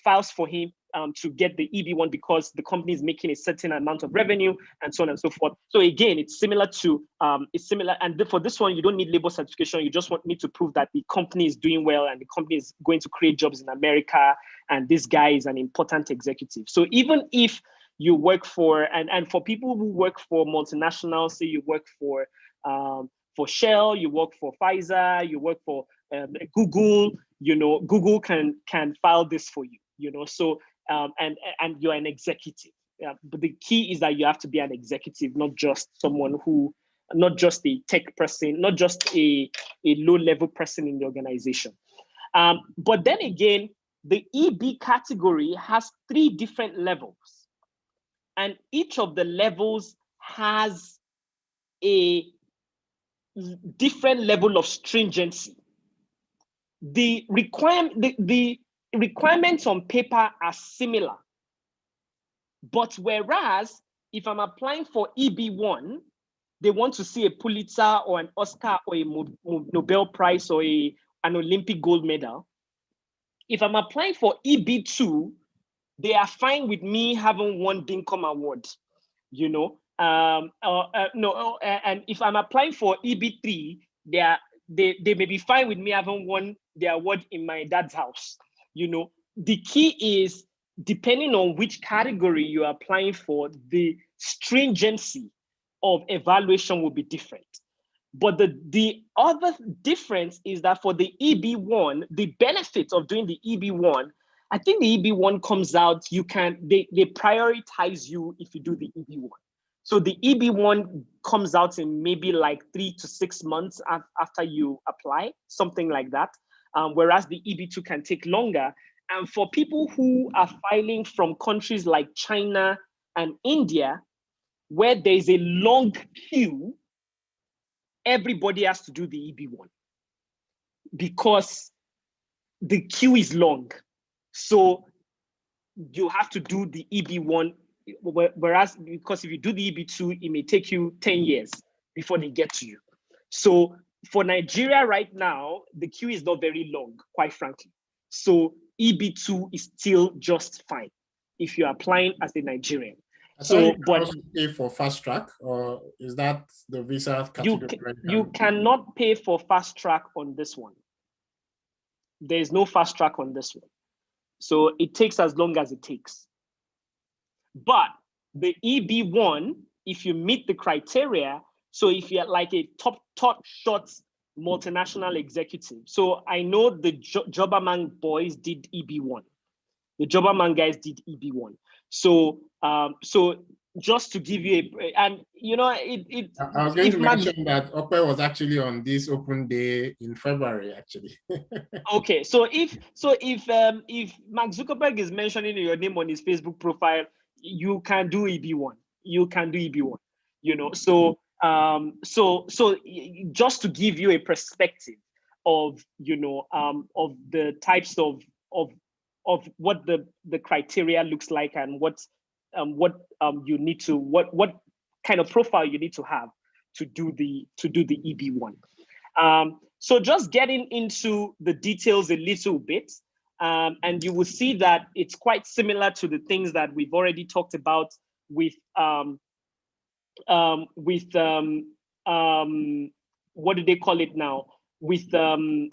S2: files for him to get the EB1, because the company is making a certain amount of revenue and so on and so forth. So again, it's similar. And for this one, you don't need labor certification. You just need to prove that the company is doing well and the company is going to create jobs in America, and this guy is an important executive. So even if you work for, and for people who work for multinationals, say you work for Shell, you work for Pfizer, you work for Google, Google can file this for you, so and you're an executive. But the key is that you have to be an executive, not just not just a tech person, not just a low-level person in the organization. But then again, the EB category has 3 different levels, and each of the levels has a different level of stringency. The requirements on paper are similar, but whereas if I'm applying for EB1, they want to see a Pulitzer or an Oscar or a Nobel Prize or an Olympic gold medal. If I'm applying for EB2, they are fine with me having won the Income Award, and if I'm applying for EB3, they may be fine with me having won the award in my dad's house. The key is, depending on which category you're applying for, the stringency of evaluation will be different. But the other difference is that for the EB1, the benefits of doing the EB1, I think the EB1 comes out, they prioritize you if you do the EB1. So the EB1 comes out in maybe like 3 to 6 months after you apply, something like that. Whereas the EB2 can take longer. And for people who are filing from countries like China and India, where there's a long queue, everybody has to do the EB1 because the queue is long. So you have to do the EB1, whereas because if you do the EB2, it may take you 10 years before they get to you. So for Nigeria right now, the queue is not very long, quite frankly. So EB2 is still just fine if you're applying as a Nigerian.
S1: So, you can also pay for fast track, or is that the visa category?
S2: You cannot pay for fast track on this one. There is no fast track on this one. So it takes as long as it takes. But the EB1, if you meet the criteria, so if you're like a top shot multinational executive. So I know the Jobberman boys did EB1. The Jobberman guys did EB1. So just to give you I was
S1: going to mention that Ope was actually on this open day in February, actually.
S2: Okay, so if Mark Zuckerberg is mentioning your name on his Facebook profile, you can do EB1. You can do EB1. So just to give you a perspective of of the types of what the criteria looks like and what you need to what kind of profile you need to have to do the EB1. So just getting into the details a little bit, and you will see that it's quite similar to the things that we've already talked about with what do they call it now? With the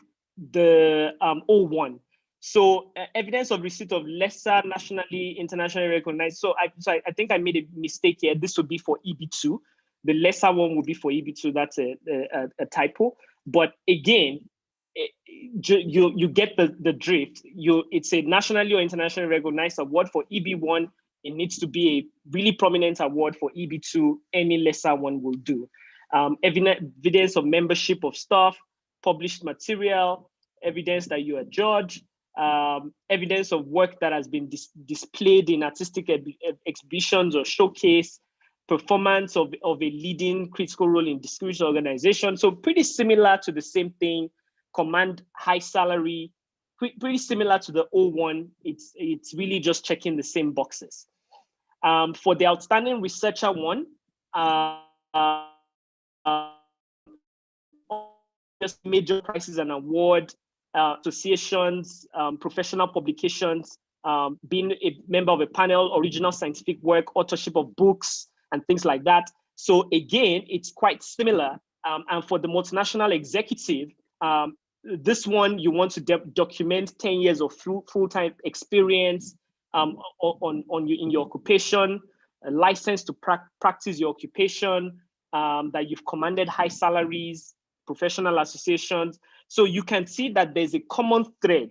S2: O1. So evidence of receipt of lesser nationally, internationally recognized. So I think I made a mistake here. This would be for EB2. The lesser one would be for EB2. That's a typo. But again, you get the drift. It's a nationally or internationally recognized award. For EB1. It needs to be a really prominent award. For EB2. Any lesser one will do. Evidence of membership of staff, published material, evidence that you are judge. Evidence of work that has been displayed in artistic exhibitions or showcase, performance of a leading critical role in distinguished organization. So pretty similar to the same thing, command high salary, pretty similar to the O1. It's really just checking the same boxes. For the outstanding researcher one, just major prizes and award, associations, professional publications, being a member of a panel, original scientific work, authorship of books, and things like that. So again, it's quite similar. And for the multinational executive, this one, you want to document 10 years of full-time experience in your occupation, a license to practice your occupation, that you've commanded high salaries, professional associations. So you can see that there's a common thread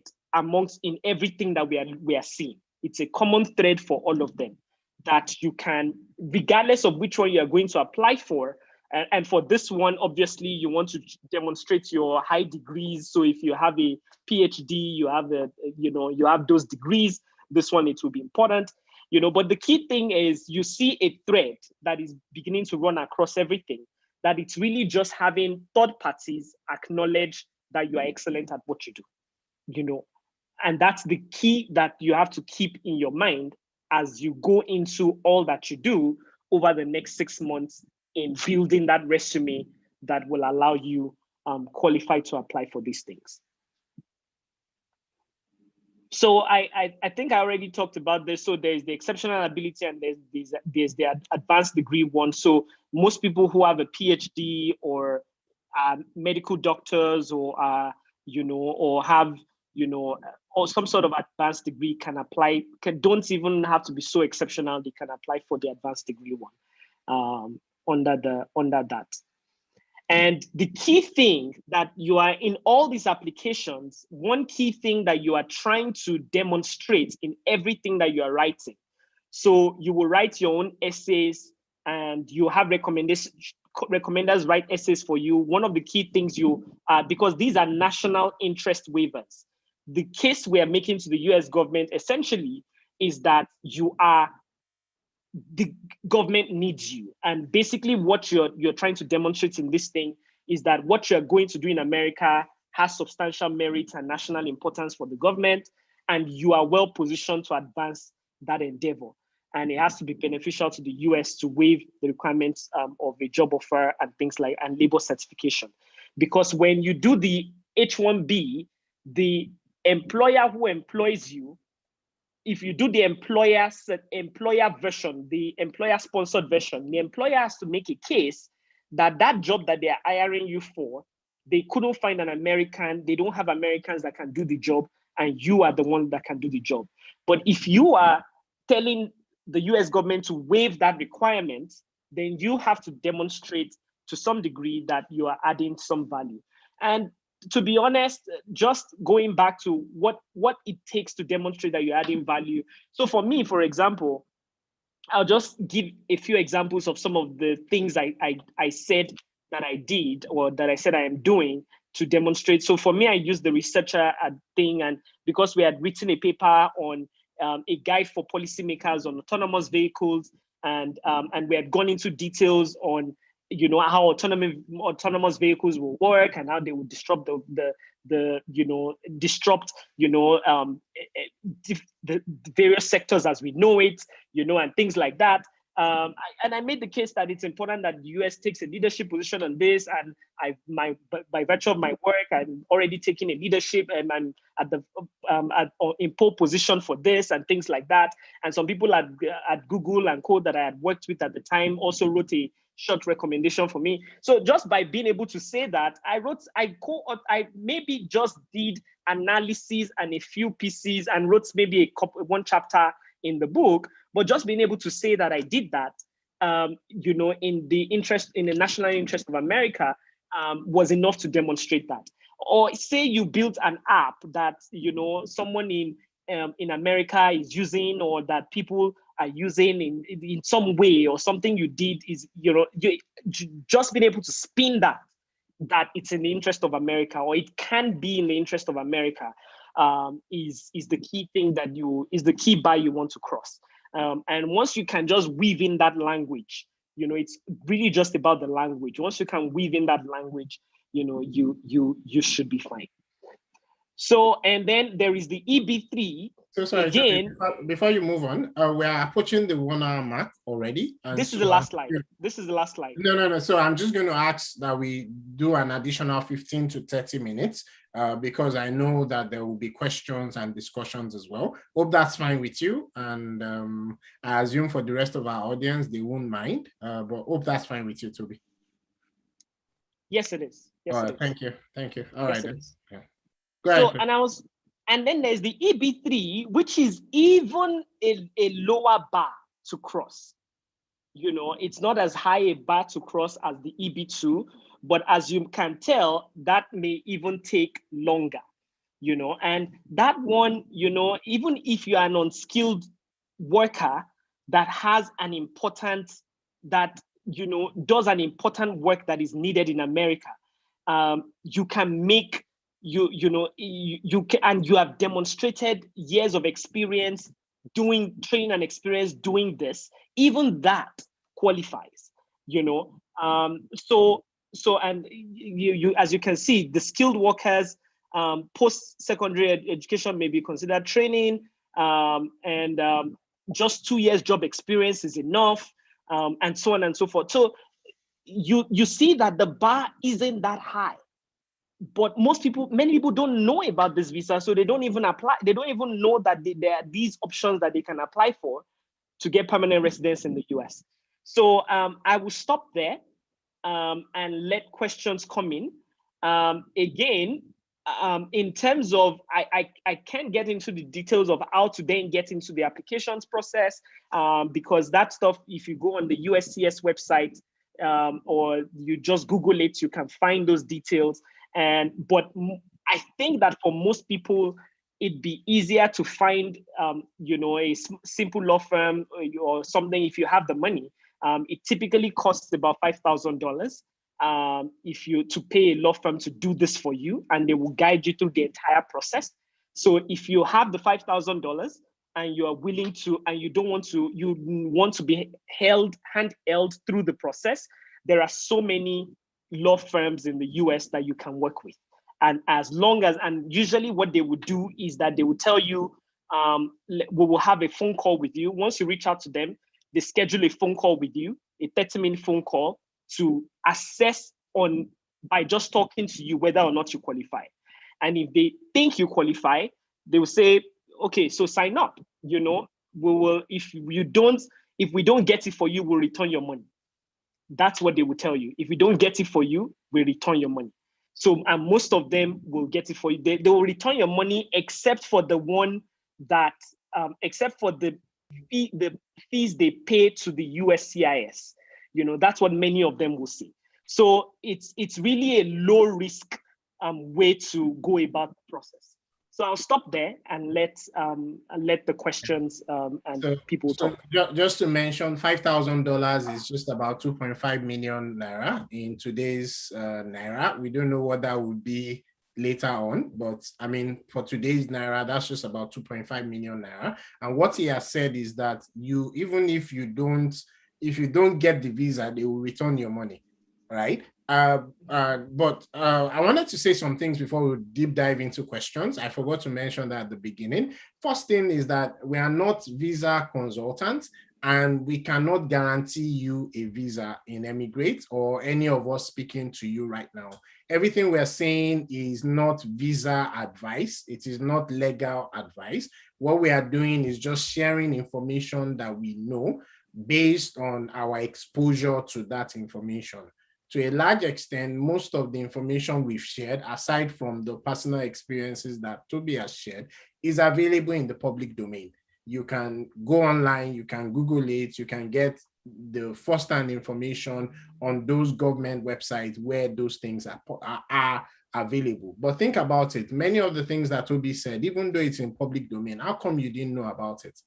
S2: in everything that we are seeing. It's a common thread for all of them that you can, regardless of which one you are going to apply for. And for this one, obviously, you want to demonstrate your high degrees. So if you have a PhD, you have those degrees. This one, it will be important. But the key thing is you see a thread that is beginning to run across everything, that it's really just having third parties acknowledge that you are excellent at what you do, and that's the key that you have to keep in your mind as you go into all that you do over the next 6 months in building that resume that will allow you qualify to apply for these things. So I think I already talked about this. So there's the exceptional ability and there's the advanced degree one. So most people who have a PhD or medical doctors or are, or have, or some sort of advanced degree can apply, don't even have to be so exceptional. They can apply for the advanced degree one under that. And the key thing that you are in all these applications, one key thing that you are trying to demonstrate in everything that you are writing. So you will write your own essays and you have recommenders write essays for you. One of the key things because these are national interest waivers. The case we are making to the US government essentially is that the government needs you. And basically what you're trying to demonstrate in this thing is that what you're going to do in America has substantial merit and national importance for the government, and you are well positioned to advance that endeavor. And it has to be beneficial to the US to waive the requirements of a job offer and things like, and labor certification. Because when you do the H-1B, the employer who employs you, if you do the employer version, the employer-sponsored version, the employer has to make a case that that job that they are hiring you for, they couldn't find an American, they don't have Americans that can do the job, and you are the one that can do the job. But if you are telling the US government to waive that requirement, then you have to demonstrate to some degree that you are adding some value. And to be honest, just going back to what it takes to demonstrate that you're adding value. So for me, for example, I'll just give a few examples of some of the things I said that I did, or that I said I am doing to demonstrate. So for me, I used the researcher thing, and because we had written a paper on a guide for policymakers on autonomous vehicles, and we had gone into details on how autonomous vehicles will work and how they will disrupt the various sectors as we know it, and things like that. And I made the case that it's important that the US takes a leadership position on this, and by virtue of my work, I'm already taking a leadership, and I'm in pole position for this and things like that. And some people at Google and Code that I had worked with at the time also wrote a short recommendation for me. So just by being able to say that, I maybe just did analysis and a few pieces and wrote maybe one chapter in the book, but just being able to say that I did that, in the national interest of America, was enough to demonstrate that. Or say you built an app that someone in America is using, or that people are using in some way, or something you did is, you just being able to spin that it's in the interest of America, or it can be in the interest of America, is the key thing is the key bar you want to cross. And once you can just weave in that language, it's really just about the language. Once you can weave in that language, you should be fine. So, and then there is the EB3.
S1: So sorry, again, before you move on, we are approaching the 1 hour mark already.
S2: This is the last slide. This is the last slide.
S1: No. So I'm just going to ask that we do an additional 15 to 30 minutes because I know that there will be questions and discussions as well. Hope that's fine with you. And I assume for the rest of our audience, they won't mind, but hope that's fine with you, Toby.
S2: Yes, it is. Yes,
S1: all right,
S2: it is.
S1: Thank you. Thank you. All
S2: yes,
S1: right.
S2: Yeah.
S1: Go ahead.
S2: And then there's the EB3, which is even a lower bar to cross. It's not as high a bar to cross as the EB2, but as you can tell, that may even take longer, and that one, even if you are an unskilled worker that has an important, does an important work that is needed in America, you can make, you can, and you have demonstrated years of experience training and experience doing this, even that qualifies, so and you as you can see, the skilled workers, post-secondary education may be considered training, and just 2 years job experience is enough, and so on and so forth. So you see that the bar isn't that high. But many people don't know about this visa, so they don't even apply. They don't even know that there are these options that they can apply for to get permanent residence in the US. So I will stop there. and let questions come in. Again, in terms of, I can't get into the details of how to then get into the applications process, because that stuff, if you go on the USCS website, or you just Google it, you can find those details. But I think that for most people, it'd be easier to find, a simple law firm or something if you have the money. It typically costs about $5,000 to pay a law firm to do this for you, and they will guide you through the entire process. So if you have the $5,000 and you are willing to, and you want to be handheld through the process, there are so many law firms in the US that you can work with. And and usually what they would do is that they will tell you, we will have a phone call with you. Once you reach out to them, they schedule a phone call with you, a 30-minute phone call, to assess by just talking to you whether or not you qualify. And if they think you qualify, they will say, okay, so sign up. We will, if we don't get it for you, we'll return your money. That's what they will tell you. If we don't get it for you, we return your money. So, and most of them will get it for you. They will return your money, except for the one that, except for the fees they pay to the USCIS. That's what many of them will see. So it's really a low risk way to go about the process. So I'll stop there and let the questions and people talk.
S1: Just to mention, $5,000 is just about 2.5 million naira in today's naira. We don't know what that would be later on, but I mean, for today's naira, that's just about 2.5 million naira. And what he has said is that even if you don't get the visa, they will return your money, right? But I wanted to say some things before we deep dive into questions. I forgot to mention that at the beginning. First thing is that we are not visa consultants, and we cannot guarantee you a visa in Emigrate or any of us speaking to you right now. Everything we're saying is not visa advice. It is not legal advice. What we are doing is just sharing information that we know based on our exposure to that information. To a large extent, most of the information we've shared, aside from the personal experiences that Toby has shared, is available in the public domain. You can go online, you can Google it, you can get the first-hand information on those government websites where those things are available. But think about it. Many of the things that Toby said, even though it's in public domain, how come you didn't know about it?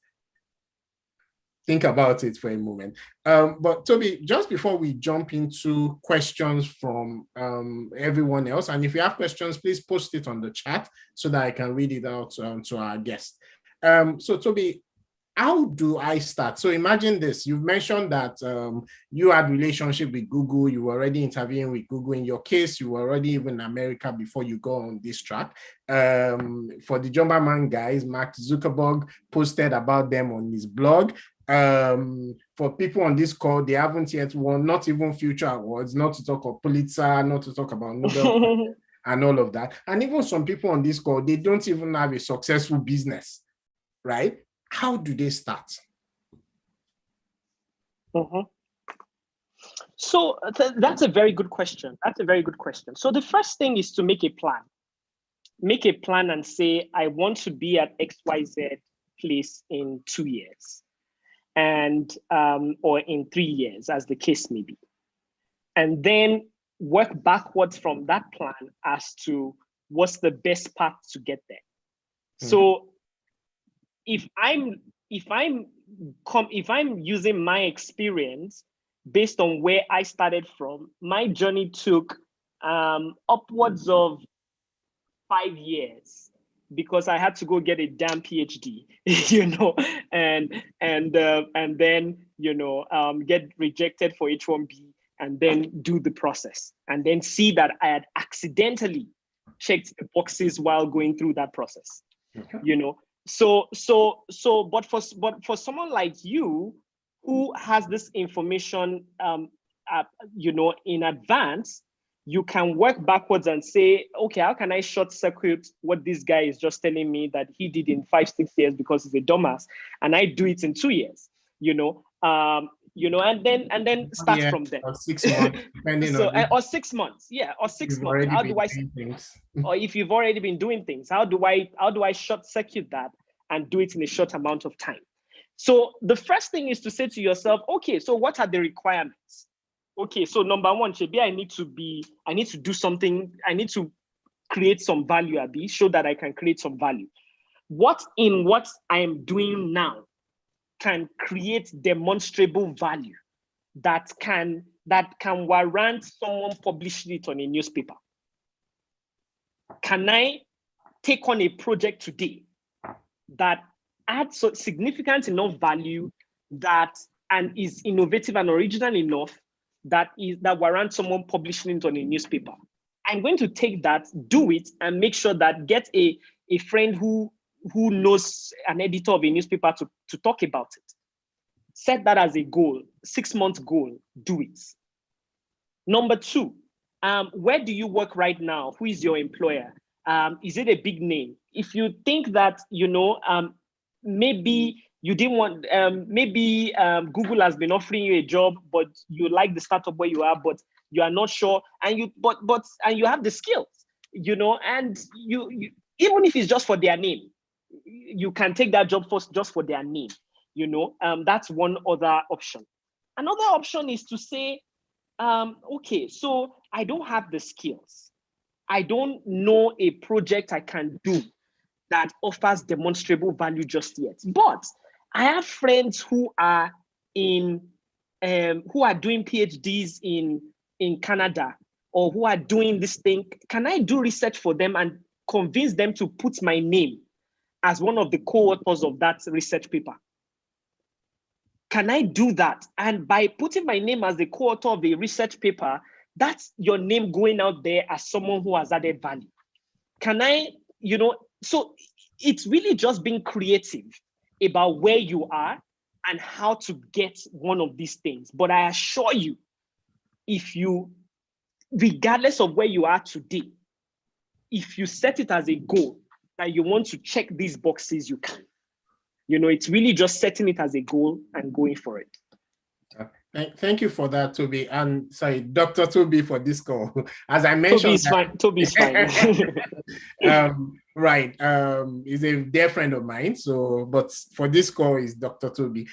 S1: Think about it for a moment. But Toby, just before we jump into questions from everyone else, and if you have questions, please post it on the chat so that I can read it out to our guest. So Toby, how do I start? So imagine this, you've mentioned that you had relationship with Google, you were already interviewing with Google. In your case, you were already even in America before you go on this track. For the Jumperman guys, Mark Zuckerberg posted about them on his blog. For people on this call, they haven't yet won, not even future awards, not to talk of Pulitzer, not to talk about Nobel and all of that. And even some people on this call, they don't even have a successful business, right? How do they start?
S2: So that's a very good question. That's a very good question. So the first thing is to make a plan. Make a plan and say, I want to be at XYZ place in 2 years. And or in 3 years, as the case may be. And then work backwards from that plan as to what's the best path to get there. So if I'm using my experience based on where I started from, my journey took upwards of 5 years, because I had to go get a damn PhD, and then get rejected for H1B, and then do the process, and then see that I had accidentally checked the boxes while going through that process. But for someone like you who has this information, in advance, you can work backwards and say, okay, how can I short circuit what this guy is just telling me that he did in 5-6 years because he's a dumbass, and I do it in 2 years? and then start from there.
S1: Or 6 months, depending
S2: So,
S1: on
S2: or 6 months, yeah, or 6 months.
S1: already
S2: How
S1: been
S2: do I,
S1: doing things.
S2: or if you've already been doing things, how do I short circuit that and do it in a short amount of time? So the first thing is to say to yourself, okay, so what are the requirements? Okay, so number one, Shebi, I need to do something, I need to create some value, Abi, show that I can create some value. What I am doing now can create demonstrable value that can warrant someone publishing it on a newspaper? Can I take on a project today that adds significant enough value and is innovative and original enough that warrants someone publishing it on a newspaper? I'm going to take that, do it, and make sure that get a friend who knows an editor of a newspaper to talk about it. Set that as a goal, 6-month goal, do it. Number two, where do you work right now? Who is your employer? Is it a big name? If you think that, maybe you didn't want, maybe Google has been offering you a job, but you like the startup where you are, but you are not sure, and you have the skills, and you even if it's just for their name, you can take that job first just for their name. That's one other option. Another option is to say, okay, so I don't have the skills. I don't know a project I can do that offers demonstrable value just yet. But I have friends who are doing PhDs in Canada, or who are doing this thing. Can I do research for them and convince them to put my name as one of the co-authors of that research paper? Can I do that? And by putting my name as the co-author of a research paper, that's your name going out there as someone who has added value. Can I, so it's really just being creative about where you are and how to get one of these things. But I assure you, regardless of where you are today, if you set it as a goal that you want to check these boxes, you can. It's really just setting it as a goal and going for it.
S1: Thank you for that, Toby. And sorry, Dr. Toby, for this call. As I mentioned,
S2: Toby's fine.
S1: Right. He's a dear friend of mine. So, but for this call is Dr. Toby.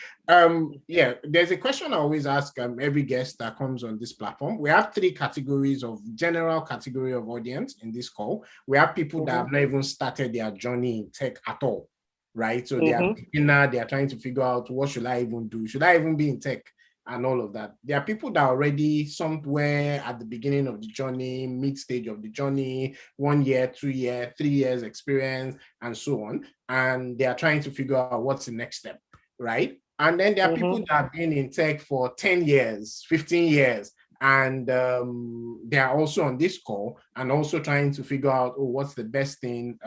S1: Yeah, there's a question I always ask every guest that comes on this platform. We have 3 categories of general category of audience in this call. We have people that have not even started their journey in tech at all, right? So they are beginner, they are trying to figure out, what should I even do? Should I even be in tech? And all of that. There are people that are already somewhere at the beginning of the journey, mid-stage of the journey, 1 year, 2 year, 3 years experience, and so on. And they are trying to figure out what's the next step, right? And then there are people that have been in tech for 10 years, 15 years, and they are also on this call and also trying to figure out, what's the best thing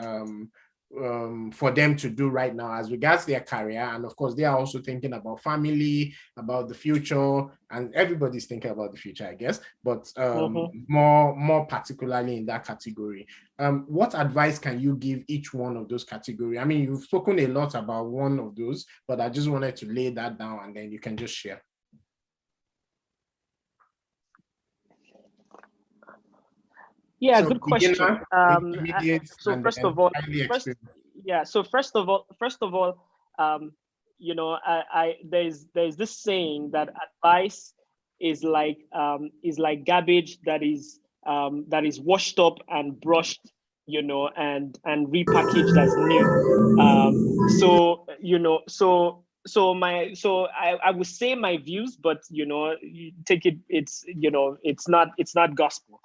S1: for them to do right now as regards their career. And of course, they are also thinking about family, about the future, and everybody's thinking about the future, I guess, but more particularly in that category. What advice can you give each one of those categories? I mean, you've spoken a lot about one of those, but I just wanted to lay that down and then you can just share.
S2: Yeah, so good question. So first of all, there's this saying that advice is like garbage that is washed up and brushed, and repackaged as new. I would say my views, but you take it. It's not gospel.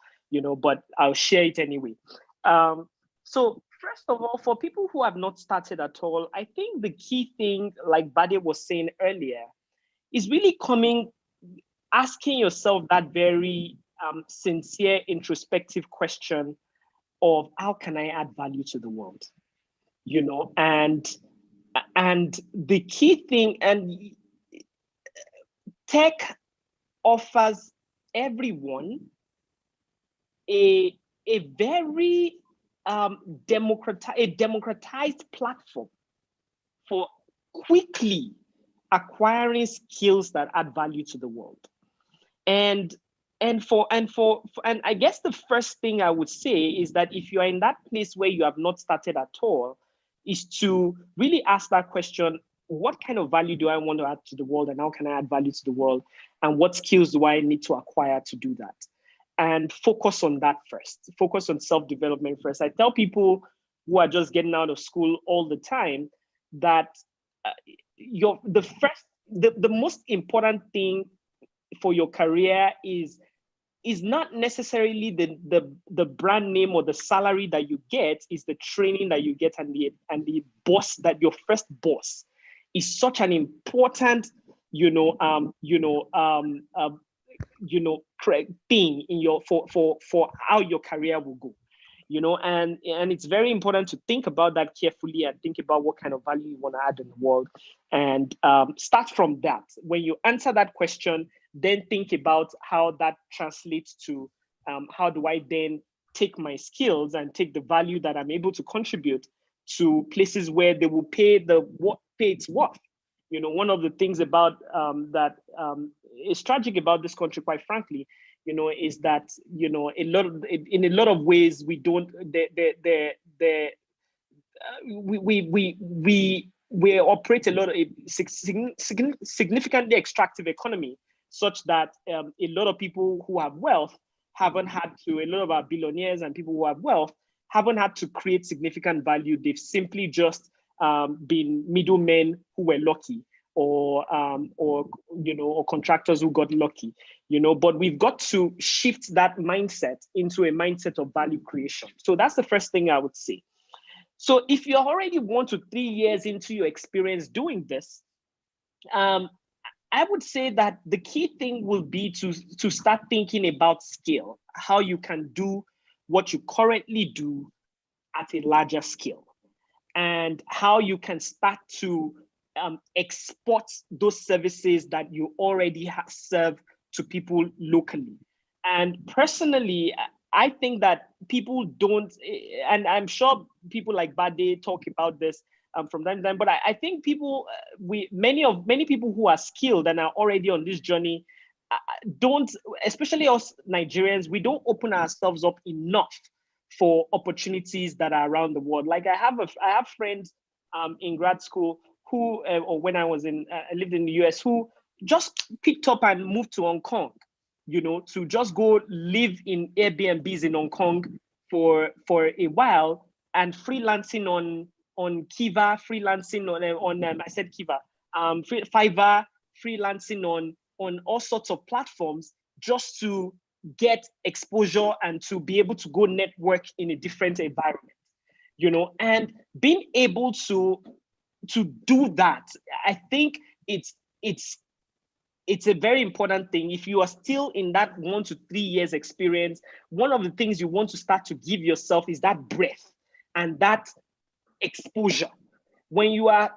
S2: But I'll share it anyway. So first of all, for people who have not started at all, I think the key thing, like Bade was saying earlier, is really asking yourself that very sincere, introspective question of, how can I add value to the world? And the key thing, and tech offers everyone a very democratized platform for quickly acquiring skills that add value to the world. And I guess the first thing I would say is that if you are in that place where you have not started at all, is to really ask that question: what kind of value do I want to add to the world, and how can I add value to the world, and what skills do I need to acquire to do that? And focus on that first. Focus on self-development first. I tell people who are just getting out of school all the time that the most important thing for your career is not necessarily the brand name or the salary that you get, is the training that you get, and the boss, that your first boss is such an important thing in your for how your career will go. And it's very important to think about that carefully and think about what kind of value you want to add in the world, and start from that. When you answer that question, then think about how that translates to how do I then take my skills and take the value that I'm able to contribute to places where they will pay it's worth. One of the things about that is tragic about this country, quite frankly, is that in a lot of ways we don't we operate a lot of a significantly extractive economy, such that a lot of people who have wealth haven't had to. A lot of our billionaires and people who have wealth haven't had to create significant value. They've simply just been middlemen who were lucky, or contractors who got lucky, but we've got to shift that mindset into a mindset of value creation. So that's the first thing I would say. So if you're already 1 to 3 years into your experience doing this, I would say that the key thing will be to start thinking about scale, how you can do what you currently do at a larger scale, and how you can start to export those services that you already serve to people locally. And personally, I think that people don't, and I'm sure people like Bade talk about this from time to time, but I think many people who are skilled and are already on this journey don't, especially us Nigerians, we don't open ourselves up enough for opportunities that are around the world. Like I have friends in grad school who, or when I was I lived in the US, who just picked up and moved to Hong Kong, to just go live in Airbnbs in Hong Kong for a while, and freelancing on Kiva, freelancing on I said Kiva, Fiverr, freelancing on all sorts of platforms, just to get exposure and to be able to go network in a different environment, and being able to do that. I think it's a very important thing. If you are still in that 1 to 3 years experience, one of the things you want to start to give yourself is that breadth and that exposure. When you are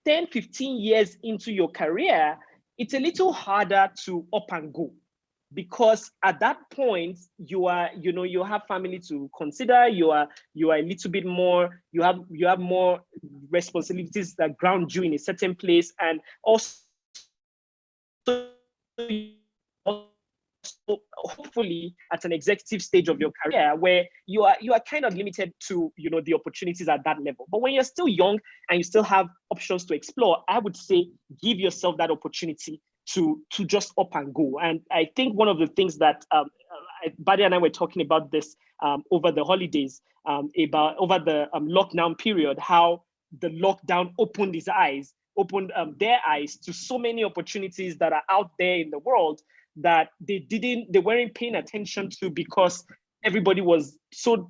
S2: 10, 15 years into your career, it's a little harder to up and go, because at that point you have family to consider, you are a little bit more, you have more responsibilities that ground you in a certain place, and also hopefully at an executive stage of your career where you are kind of limited to the opportunities at that level. But when you're still young and you still have options to explore, I would say give yourself that opportunity to just up and go. And I think one of the things that Badi and I were talking about this over the holidays, over the lockdown period, how the lockdown opened their eyes to so many opportunities that are out there in the world that they weren't paying attention to, because everybody was so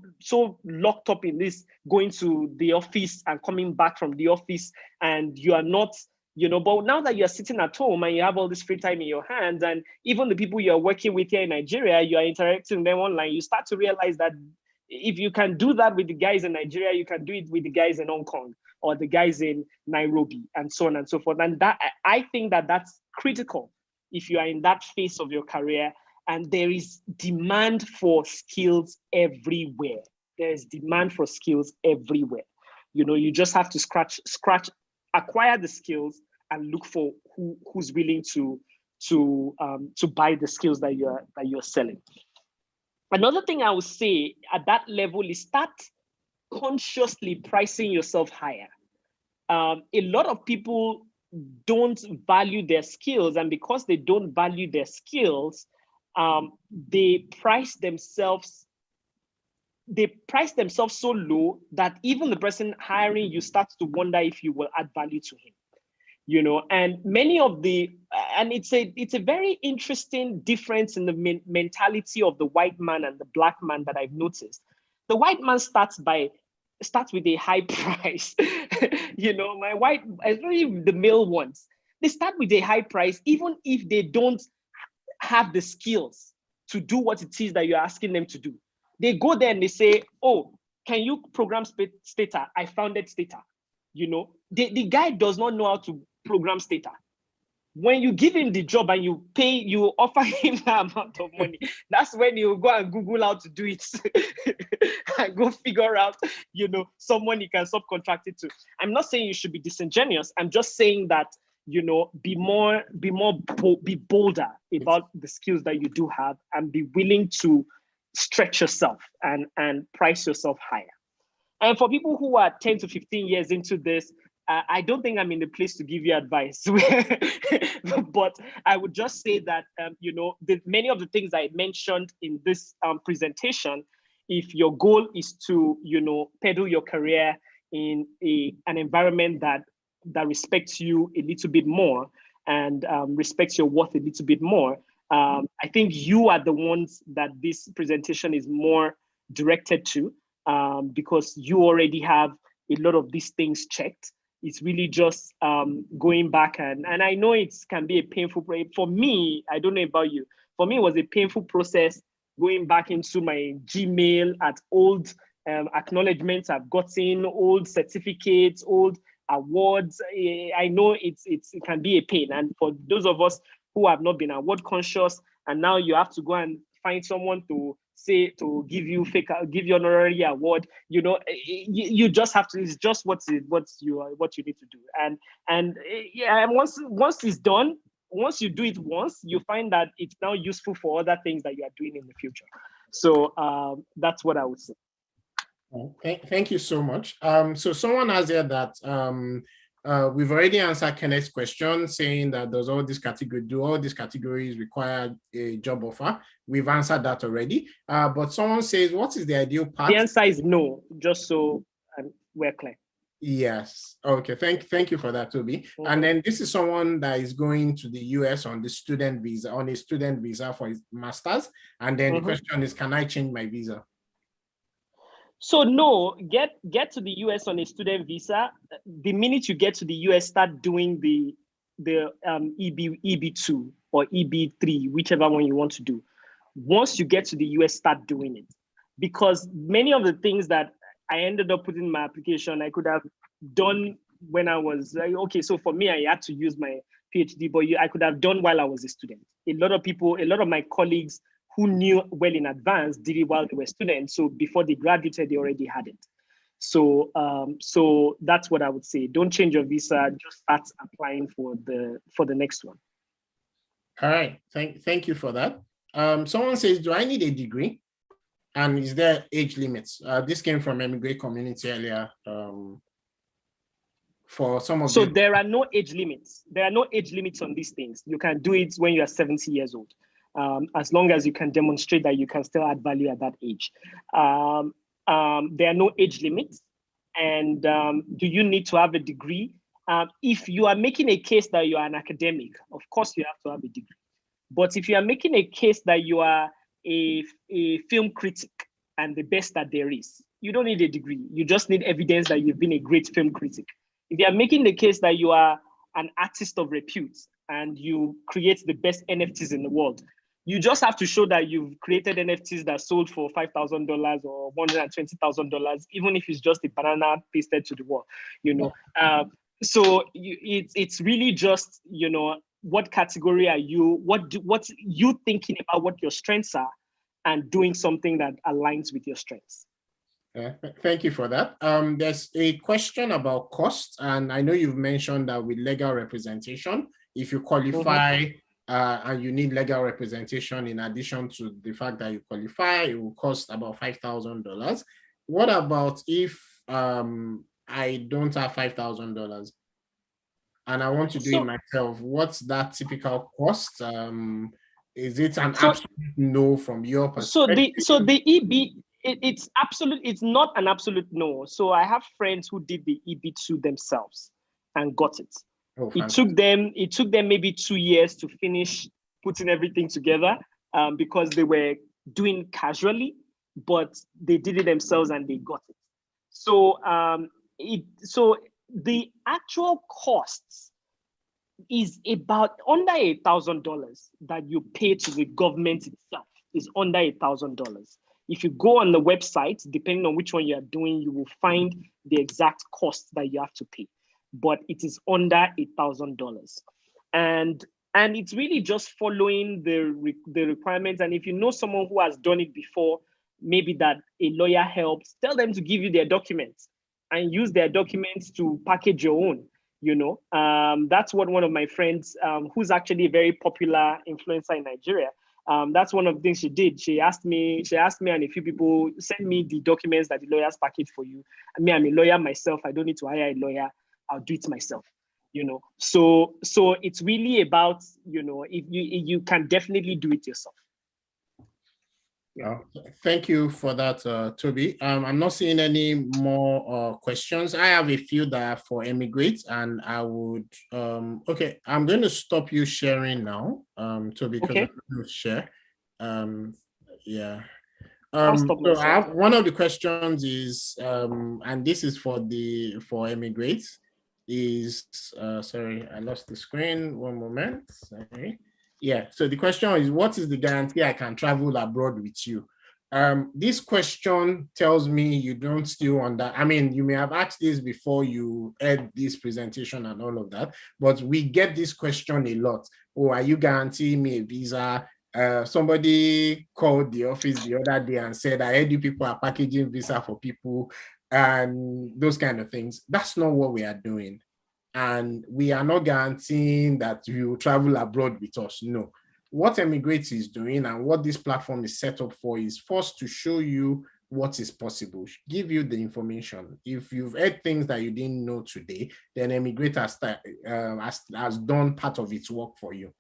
S2: locked up in this, going to the office and coming back from the office, and you are not, but now that you're sitting at home and you have all this free time in your hands, and even the people you're working with here in Nigeria, you are interacting with them online, you start to realize that if you can do that with the guys in Nigeria, you can do it with the guys in Hong Kong or the guys in Nairobi, and so on and so forth. And that, I think that that's critical if you are in that phase of your career. And there is demand for skills everywhere. There is demand for skills everywhere. You just have to acquire the skills and look for who's willing to buy the skills that you're selling. Another thing I would say at that level is start consciously pricing yourself higher. A lot of people don't value their skills, and because they don't value their skills, they price themselves so low that even the person hiring you starts to wonder if you will add value to him. And many of and it's a very interesting difference in the mentality of the white man and the black man that I've noticed. The white man starts with a high price. Especially the male ones, they start with a high price, even if they don't have the skills to do what it is that you're asking them to do. They go there and they say, oh, can you program Stata? I founded Stata. The guy does not know how to program Stata. When you give him the job and you offer him that amount of money, that's when you go and Google how to do it and go figure out, someone you can subcontract it to. I'm not saying you should be disingenuous. I'm just saying that, be bolder about the skills that you do have, and be willing to stretch yourself and price yourself higher. And for people who are 10 to 15 years into this, I don't think I'm in the place to give you advice, but I would just say that, many of the things I mentioned in this presentation, if your goal is to, pedal your career in an environment that respects you a little bit more and respects your worth a little bit more, I think you are the ones that this presentation is more directed to, because you already have a lot of these things checked. It's really just going back and I know it can be a painful, for me, I don't know about you, for me it was a painful process going back into my Gmail at old acknowledgements I've gotten, old certificates, old awards. I know it can be a pain, and for those of us who have not been award conscious, and now you have to go and find someone to give you honorary award, you just have to, it's just what you need to do. And once it's done, once you do it once, you find that it's now useful for other things that you are doing in the future. So that's what I would say.
S1: Thank you so much. So someone has here that we've already answered Kenneth's question, saying that do all these categories require a job offer? We've answered that already. But someone says, what is the ideal path?
S2: The answer is no, just so we're clear.
S1: Yes. Okay. Thank you for that, Toby. Mm-hmm. And then this is someone that is going to the US on a student visa for his master's. And then the question is, can I change my visa?
S2: So no, get to the US on a student visa. The minute you get to the US, start doing the EB2 or EB3, whichever one you want to do. Once you get to the US, start doing it. Because many of the things that I ended up putting in my application, I could have done when I was, okay, so for me, I had to use my PhD, but I could have done while I was a student. A lot of my colleagues who knew well in advance did it while they were students. So before they graduated, they already had it. So so that's what I would say. Don't change your visa, just start applying for the next one.
S1: All right, thank you for that. Someone says, do I need a degree? And is there age limits? This came from immigrant community earlier. For some of
S2: So there are no age limits. There are no age limits on these things. You can do it when you are 70 years old. As long as you can demonstrate that you can still add value at that age. There are no age limits. And do you need to have a degree? If you are making a case that you are an academic, of course you have to have a degree. But if you are making a case that you are a film critic and the best that there is, you don't need a degree. You just need evidence that you've been a great film critic. If you are making the case that you are an artist of repute and you create the best NFTs in the world, you just have to show that you've created NFTs that sold for $5,000 or $120,000, even if it's just a banana pasted to the wall, So it's really just, what category are you? What's you thinking about what your strengths are, and doing something that aligns with your strengths.
S1: Thank you for that. There's a question about cost, and I know you've mentioned that with legal representation, if you qualify and you need legal representation in addition to the fact that you qualify, it will cost about $5,000. What about if I don't have $5,000 and I want to do it myself? What's that typical cost? Is it an absolute no from your perspective?
S2: So the EB, it's absolute. It's not an absolute no. So I have friends who did the EB2 themselves and got it.
S1: Oh,
S2: it took them maybe 2 years to finish putting everything together, because they were doing casually, but they did it themselves and they got it. So so the actual costs is about under $1,000 that you pay to the government itself, is under $1,000. If you go on the website, depending on which one you are doing, you will find the exact cost that you have to pay, but it is under $1,000. And it's really just following the requirements. And if you know someone who has done it before, maybe that a lawyer helps, tell them to give you their documents and use their documents to package your own. That's what one of my friends, who's actually a very popular influencer in Nigeria, that's one of the things she did. She asked me and a few people, send me the documents that the lawyers package for you. I mean, I'm a lawyer myself. I don't need to hire a lawyer. I'll do it myself. So it's really about, if you can definitely do it yourself.
S1: Yeah. Thank you for that, Toby. I'm not seeing any more questions. I have a few that are for emigrants, and I would, okay, I'm going to stop you sharing now, Toby, because I'm going to share. Yeah. So I have, one of the questions is, and this is for emigrants, is, sorry, I lost the screen, one moment, sorry. Yeah, so the question is, what is the guarantee I can travel abroad with you? This question tells me you don't still I mean, you may have asked this before you had this presentation and all of that, but we get this question a lot. Oh, are you guaranteeing me a visa? Somebody called the office the other day and said, I heard you people are packaging visa for people and those kind of things. That's not what we are doing. And we are not guaranteeing that you will travel abroad with us. No. What Emigrate is doing and what this platform is set up for is first to show you what is possible, give you the information. If you've heard things that you didn't know today, then Emigrate has done part of its work for you.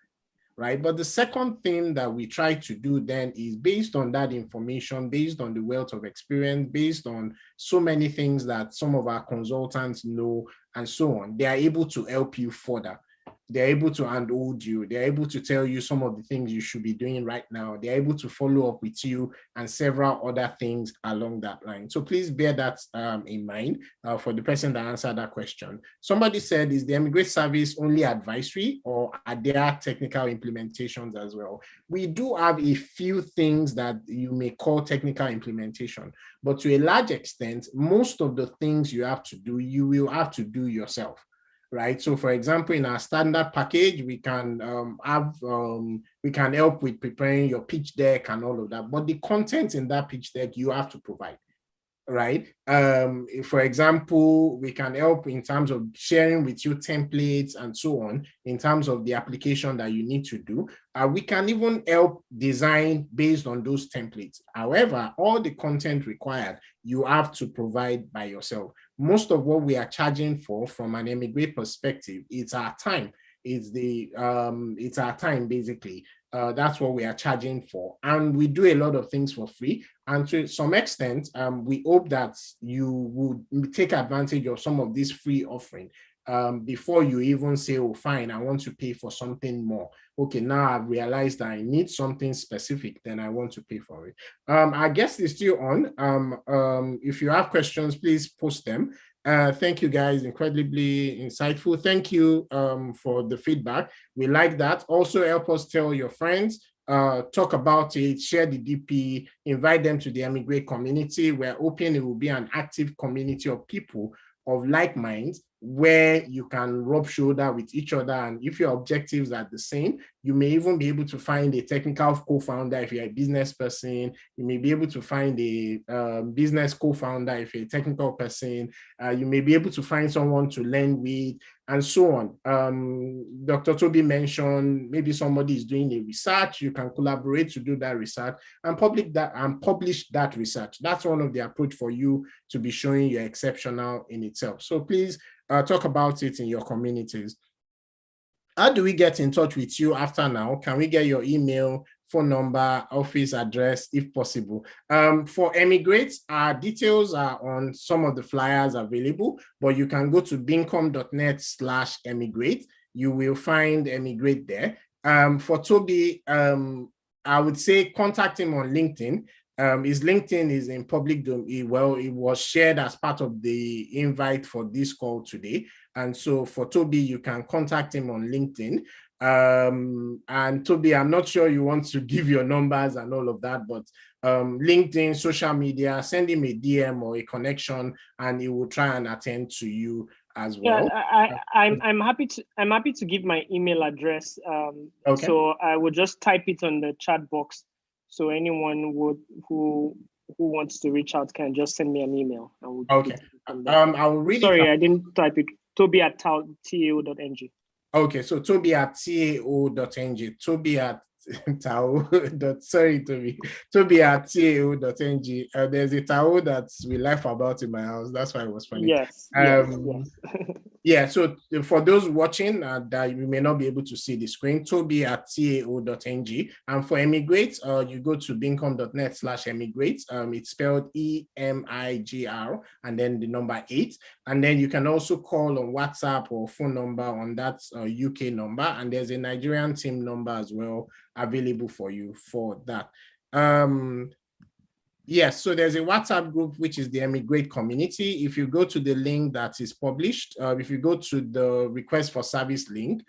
S1: Right. But the second thing that we try to do then is, based on that information, based on the wealth of experience, based on so many things that some of our consultants know and so on, they are able to help you further. They're able to handhold you. They're able to tell you some of the things you should be doing right now. They're able to follow up with you and several other things along that line. So please bear that in mind for the person that answered that question. Somebody said, is the Emigrate service only advisory, or are there technical implementations as well? We do have a few things that you may call technical implementation, but to a large extent, most of the things you have to do, you will have to do yourself. Right. So, for example, in our standard package, we can we can help with preparing your pitch deck and all of that. But the content in that pitch deck, you have to provide. Right. For example, we can help in terms of sharing with you templates and so on, in terms of the application that you need to do. We can even help design based on those templates. However, all the content required, you have to provide by yourself. Most of what we are charging for from an Emigrate perspective, it's our time. It's our time, basically. That's what we are charging for. And we do a lot of things for free. And to some extent, we hope that you would take advantage of some of this free offering before you even say, oh, fine, I want to pay for something more. Okay, now I've realized that I need something specific, then I want to pay for it. Our guest is still on. If you have questions, please post them. Thank you, guys. Incredibly insightful. Thank you for the feedback. We like that. Also, help us tell your friends, talk about it, share the DP, invite them to the Emigrate community. We're hoping it will be an active community of people of like minds where you can rub shoulder with each other. And if your objectives are the same, you may even be able to find a technical co-founder if you're a business person. You may be able to find a business co-founder if you're a technical person. You may be able to find someone to learn with, and so on. Dr. Toby mentioned maybe somebody is doing a research. You can collaborate to do that research and publish that research. That's one of the approach for you to be showing you're exceptional in itself. So please talk about it in your communities. How do we get in touch with you after now? Can we get your email, phone number, office address, if possible? For emigrates, our details are on some of the flyers available, but you can go to beamcom.net/emigrate. You will find emigrate there. For Toby, I would say contact him on LinkedIn. His LinkedIn is in public domain. Well, it was shared as part of the invite for this call today. And so for Toby, you can contact him on LinkedIn. And Toby, I'm not sure you want to give your numbers and all of that, but LinkedIn, social media, send him a DM or a connection, and he will try and attend to you as well.
S2: Yeah, I'm happy to give my email address. Okay. So I will just type it on the chat box. So anyone who wants to reach out can just send me an email.
S1: Okay. I will read it.
S2: Sorry, I didn't type it. Toby@tao.ng.
S1: Okay, so Toby@tao.ng. Toby at Tao. Sorry, Toby. Toby@tao.ng. There's a Tao that we laugh about in my house. That's why it was funny.
S2: Yes. Yes.
S1: Yeah, so for those watching that you may not be able to see the screen, Toby@tao.ng. And for emigrate, you go to beamcom.net/emigrate. It's spelled EMIGR and then the number 8. And then you can also call on WhatsApp or phone number on that UK number. And there's a Nigerian team number as well available for you for that. Yes, so there's a WhatsApp group, which is the Emigrate community. If you go to the link that is published, if you go to the request for service link,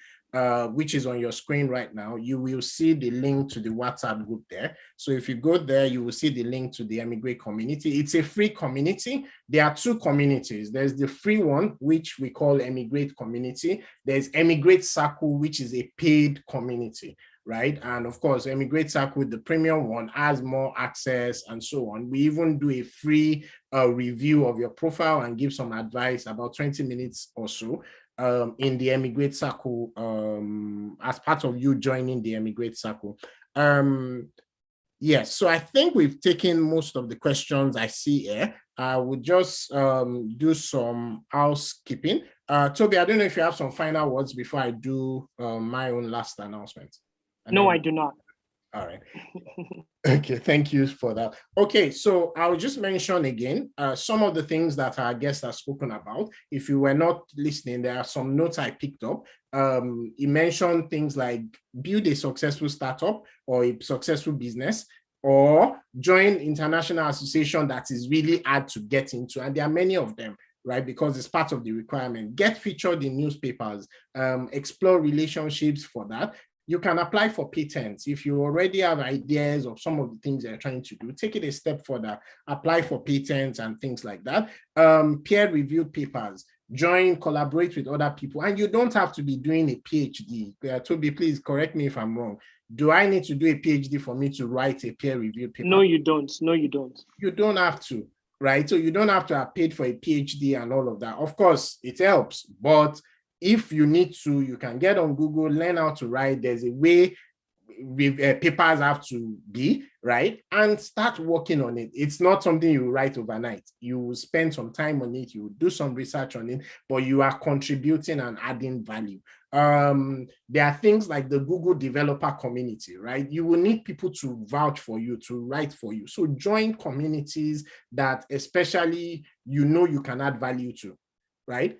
S1: which is on your screen right now, you will see the link to the WhatsApp group there. So if you go there, you will see the link to the Emigrate community. It's a free community. There are 2 communities. There's the free one, which we call Emigrate community. There's Emigrate Circle, which is a paid community, right? And of course, Emigrate Circle, the premium one, has more access and so on. We even do a free review of your profile and give some advice, about 20 minutes or so, in the Emigrate Circle, as part of you joining the Emigrate Circle. Yes, so I think we've taken most of the questions I see here. I would just do some housekeeping. Toby, I don't know if you have some final words before I do my own last announcement.
S2: No, I do not.
S1: All right. Okay, thank you for that. Okay, so I'll just mention again some of the things that our guests have spoken about. If you were not listening, there are some notes I picked up. He mentioned things like build a successful startup or a successful business, or join international association that is really hard to get into. And there are many of them, right? Because it's part of the requirement. Get featured in newspapers, explore relationships for that. You can apply for patents. If you already have ideas of some of the things you're trying to do, take it a step further, apply for patents and things like that. Peer-reviewed papers, join, collaborate with other people. And you don't have to be doing a PhD. Toby, please correct me if I'm wrong. Do I need to do a PhD for me to write a peer-reviewed paper?
S2: No, you don't. No, you don't.
S1: You don't have to, right? So you don't have to have paid for a PhD and all of that. Of course, it helps, but if you need to, you can get on Google, learn how to write. There's a way papers have to be, right? And start working on it. It's not something you write overnight. You will spend some time on it, you will do some research on it, but you are contributing and adding value. There are things like the Google developer community, right? You will need people to vouch for you, to write for you. So join communities that especially you can add value to, right?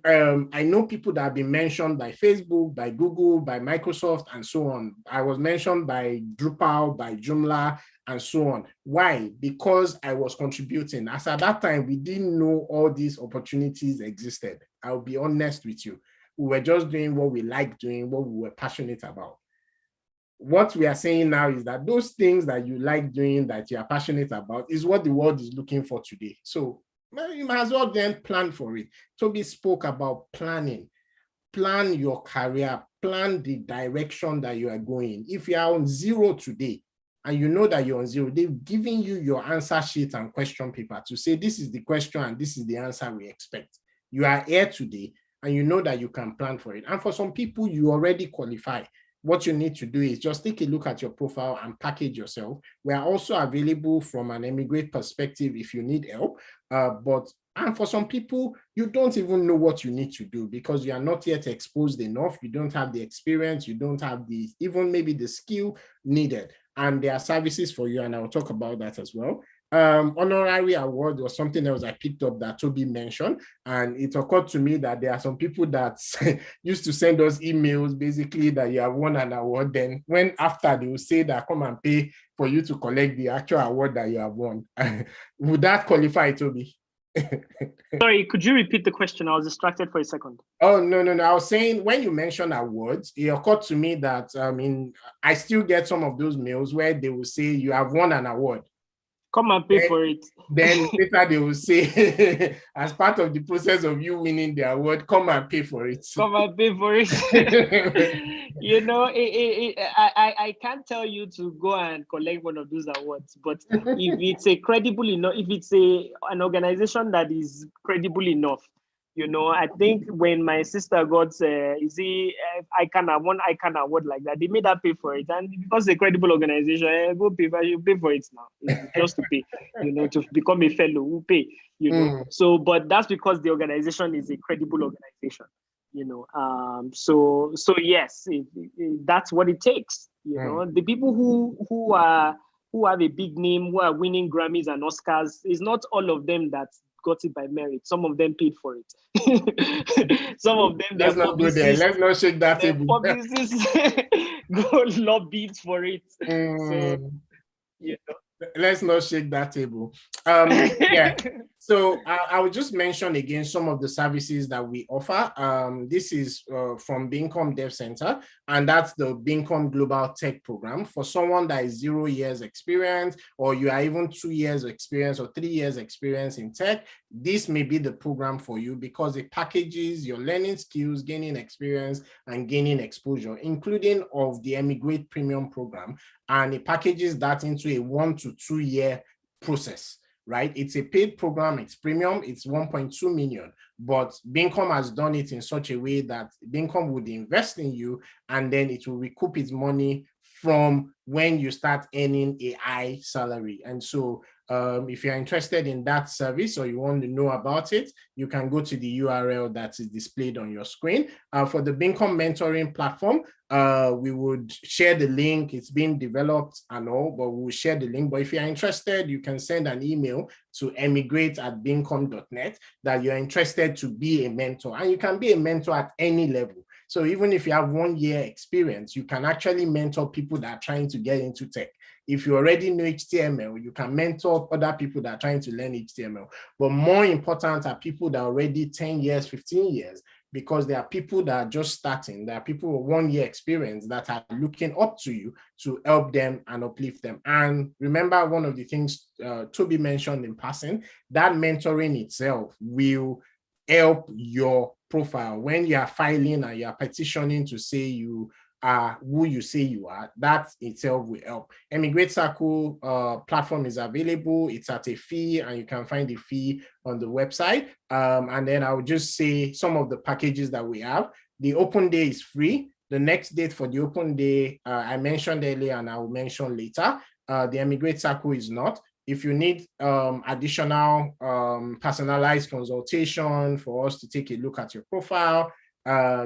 S1: I know people that have been mentioned by Facebook, by Google, by Microsoft, and so on. I was mentioned by Drupal, by Joomla, and so on. Why? Because I was contributing. As at that time, we didn't know all these opportunities existed. I'll be honest with you. We were just doing what we liked doing, what we were passionate about. What we are saying now is that those things that you like doing, that you are passionate about, is what the world is looking for today. So Well, you might as well then plan for it. Toby spoke about planning. Plan your career, plan the direction that you are going. If you are on zero today, and you know that you're on zero, they've given you your answer sheet and question paper to say, this is the question and this is the answer we expect. You are here today, and you know that you can plan for it. And for some people, you already qualify. What you need to do is just take a look at your profile and package yourself. We are also available from an immigrant perspective if you need help. And for some people, you don't even know what you need to do because you are not yet exposed enough. You don't have the experience. You don't have the, even maybe the skill needed. And there are services for you, and I'll talk about that as well. Honorary award was something else I picked up that Toby mentioned, and it occurred to me that there are some people that used to send us emails basically that you have won an award. Then when after they will say that come and pay for you to collect the actual award that you have won. Would that qualify, Toby?
S2: Sorry, could you repeat the question? I was distracted for a second.
S1: Oh, no. I was saying when you mentioned awards, it occurred to me that I still get some of those mails where they will say you have won an award.
S2: Come and pay for it.
S1: Then later they will say, as part of the process of you winning the award, come and pay for it.
S2: Come and pay for it. You know, I can't tell you to go and collect one of those awards, but if it's a credible enough, if it's an organization that is credible enough, you know, I think when my sister got one ICANN award like that, they made her pay for it. And because it's a credible organization, go pay for it, you pay for it now. It's just to pay, you know, to become a fellow, who pay, you know. So, but that's because the organization is a credible organization, you know. So yes, that's what it takes. You know, the people who have a big name, who are winning Grammys and Oscars, is not all of them that got it by merit. Some of them paid for it. Some of them,
S1: let's not go there. Let's not shake that table.
S2: Publicists go lobby for it. So, you know.
S1: Let's not shake that table. Yeah. So I will just mention again some of the services that we offer. This is from Bincom Dev Center, and that's the Bincom Global Tech Program. For someone that is 0 years experience, or you are even 2 years experience or 3 years experience in tech, this may be the program for you because it packages your learning skills, gaining experience, and gaining exposure, including of the Emigrate Premium Program. And it packages that into a 1 to 2 year process, right? It's a paid program, it's premium, it's 1.2 million, but Bincom has done it in such a way that Bincom would invest in you and then it will recoup its money from when you start earning a high salary. And so if you're interested in that service or you want to know about it, you can go to the URL that is displayed on your screen. For the Bincom mentoring platform, we would share the link. It's being developed and all, but we'll share the link. But if you're interested, you can send an email to emigrate@bincom.net that you're interested to be a mentor. And you can be a mentor at any level. So even if you have 1 year experience, you can actually mentor people that are trying to get into tech. If you already know HTML, you can mentor other people that are trying to learn HTML. But more important are people that are already 10 years, 15 years, because there are people that are just starting. There are people with 1 year experience that are looking up to you to help them and uplift them. And remember, one of the things Toby mentioned in passing, that mentoring itself will help your profile. When you are filing and you are petitioning to say you are who you say you are, that itself will help. Emigrate Circle platform is available. It's at a fee, and you can find the fee on the website. And then I would just say some of the packages that we have. The open day is free. The next date for the open day, I mentioned earlier, and I will mention later. The Emigrate Circle is not. If you need additional personalized consultation for us to take a look at your profile,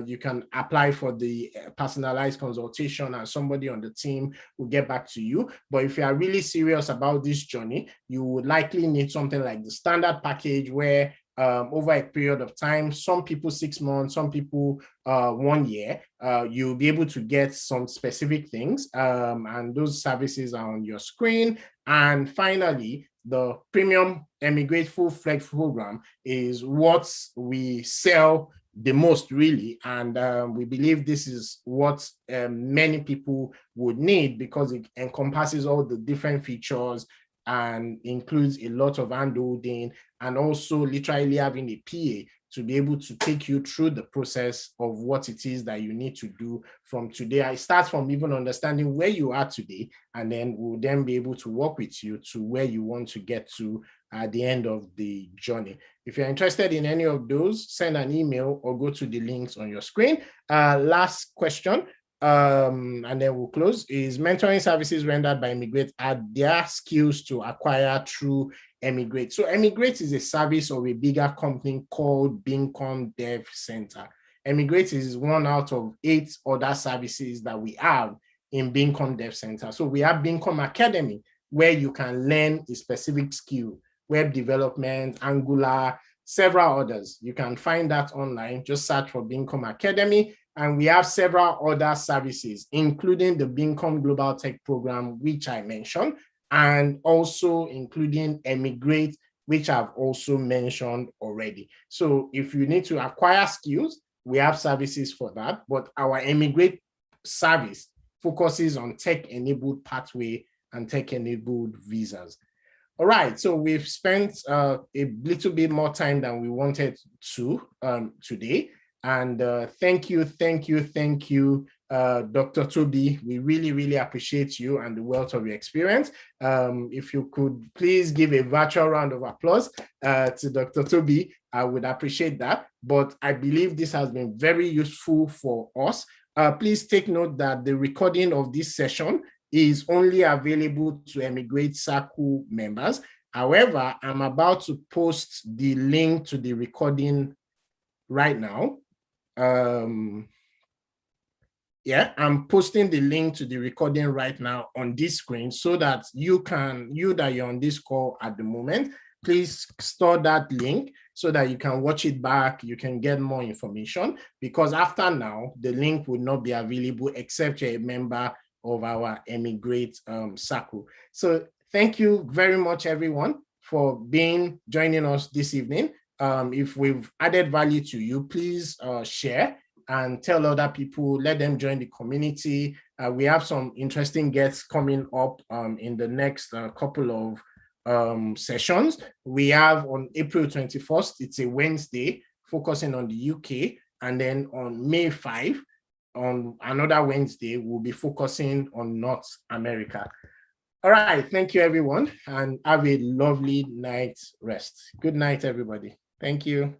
S1: you can apply for the personalized consultation and somebody on the team will get back to you. But if you are really serious about this journey, you would likely need something like the standard package where over a period of time, some people 6 months, some people 1 year, you'll be able to get some specific things, and those services are on your screen. And finally, the premium Emigrate full-fledged program is what we sell the most, really, and we believe this is what many people would need because it encompasses all the different features and includes a lot of handholding and also literally having a PA to be able to take you through the process of what it is that you need to do from today. I start from even understanding where you are today, and then we'll then be able to work with you to where you want to get to at the end of the journey. If you're interested in any of those, send an email or go to the links on your screen. Last question, and then we'll close, is mentoring services rendered by Emigrate are their skills to acquire through Emigrate. So Emigrate is a service of a bigger company called Bincom Dev Center. Emigrate is one out of 8 other services that we have in Bincom Dev Center. So we have Bincom Academy, where you can learn a specific skill, web development, Angular, several others. You can find that online. Just search for Bincom Academy. And we have several other services, including the Bincom Global Tech Program, which I mentioned, and also including Emigrate, which I've also mentioned already. So if you need to acquire skills, we have services for that, but our Emigrate service focuses on tech-enabled pathway and tech-enabled visas. All right, so we've spent a little bit more time than we wanted to today. And thank you, Dr. Toby. We really, really appreciate you and the wealth of your experience. If you could please give a virtual round of applause to Dr. Toby, I would appreciate that. But I believe this has been very useful for us. Please take note that the recording of this session is only available to Emigrate Circle members. However, I'm about to post the link to the recording right now. Yeah, I'm posting the link to the recording right now on this screen so that you that you're on this call at the moment, please store that link so that you can watch it back, you can get more information, because after now, the link will not be available except you're a member of our Emigrate Circle. So thank you very much, everyone, for joining us this evening. If we've added value to you, please share and tell other people, let them join the community. We have some interesting guests coming up in the next couple of sessions. We have on April 21st, it's a Wednesday, focusing on the UK. And then on May 5, on another Wednesday, we'll be focusing on North America. All right, thank you, everyone, and have a lovely night's rest. Good night, everybody. Thank you.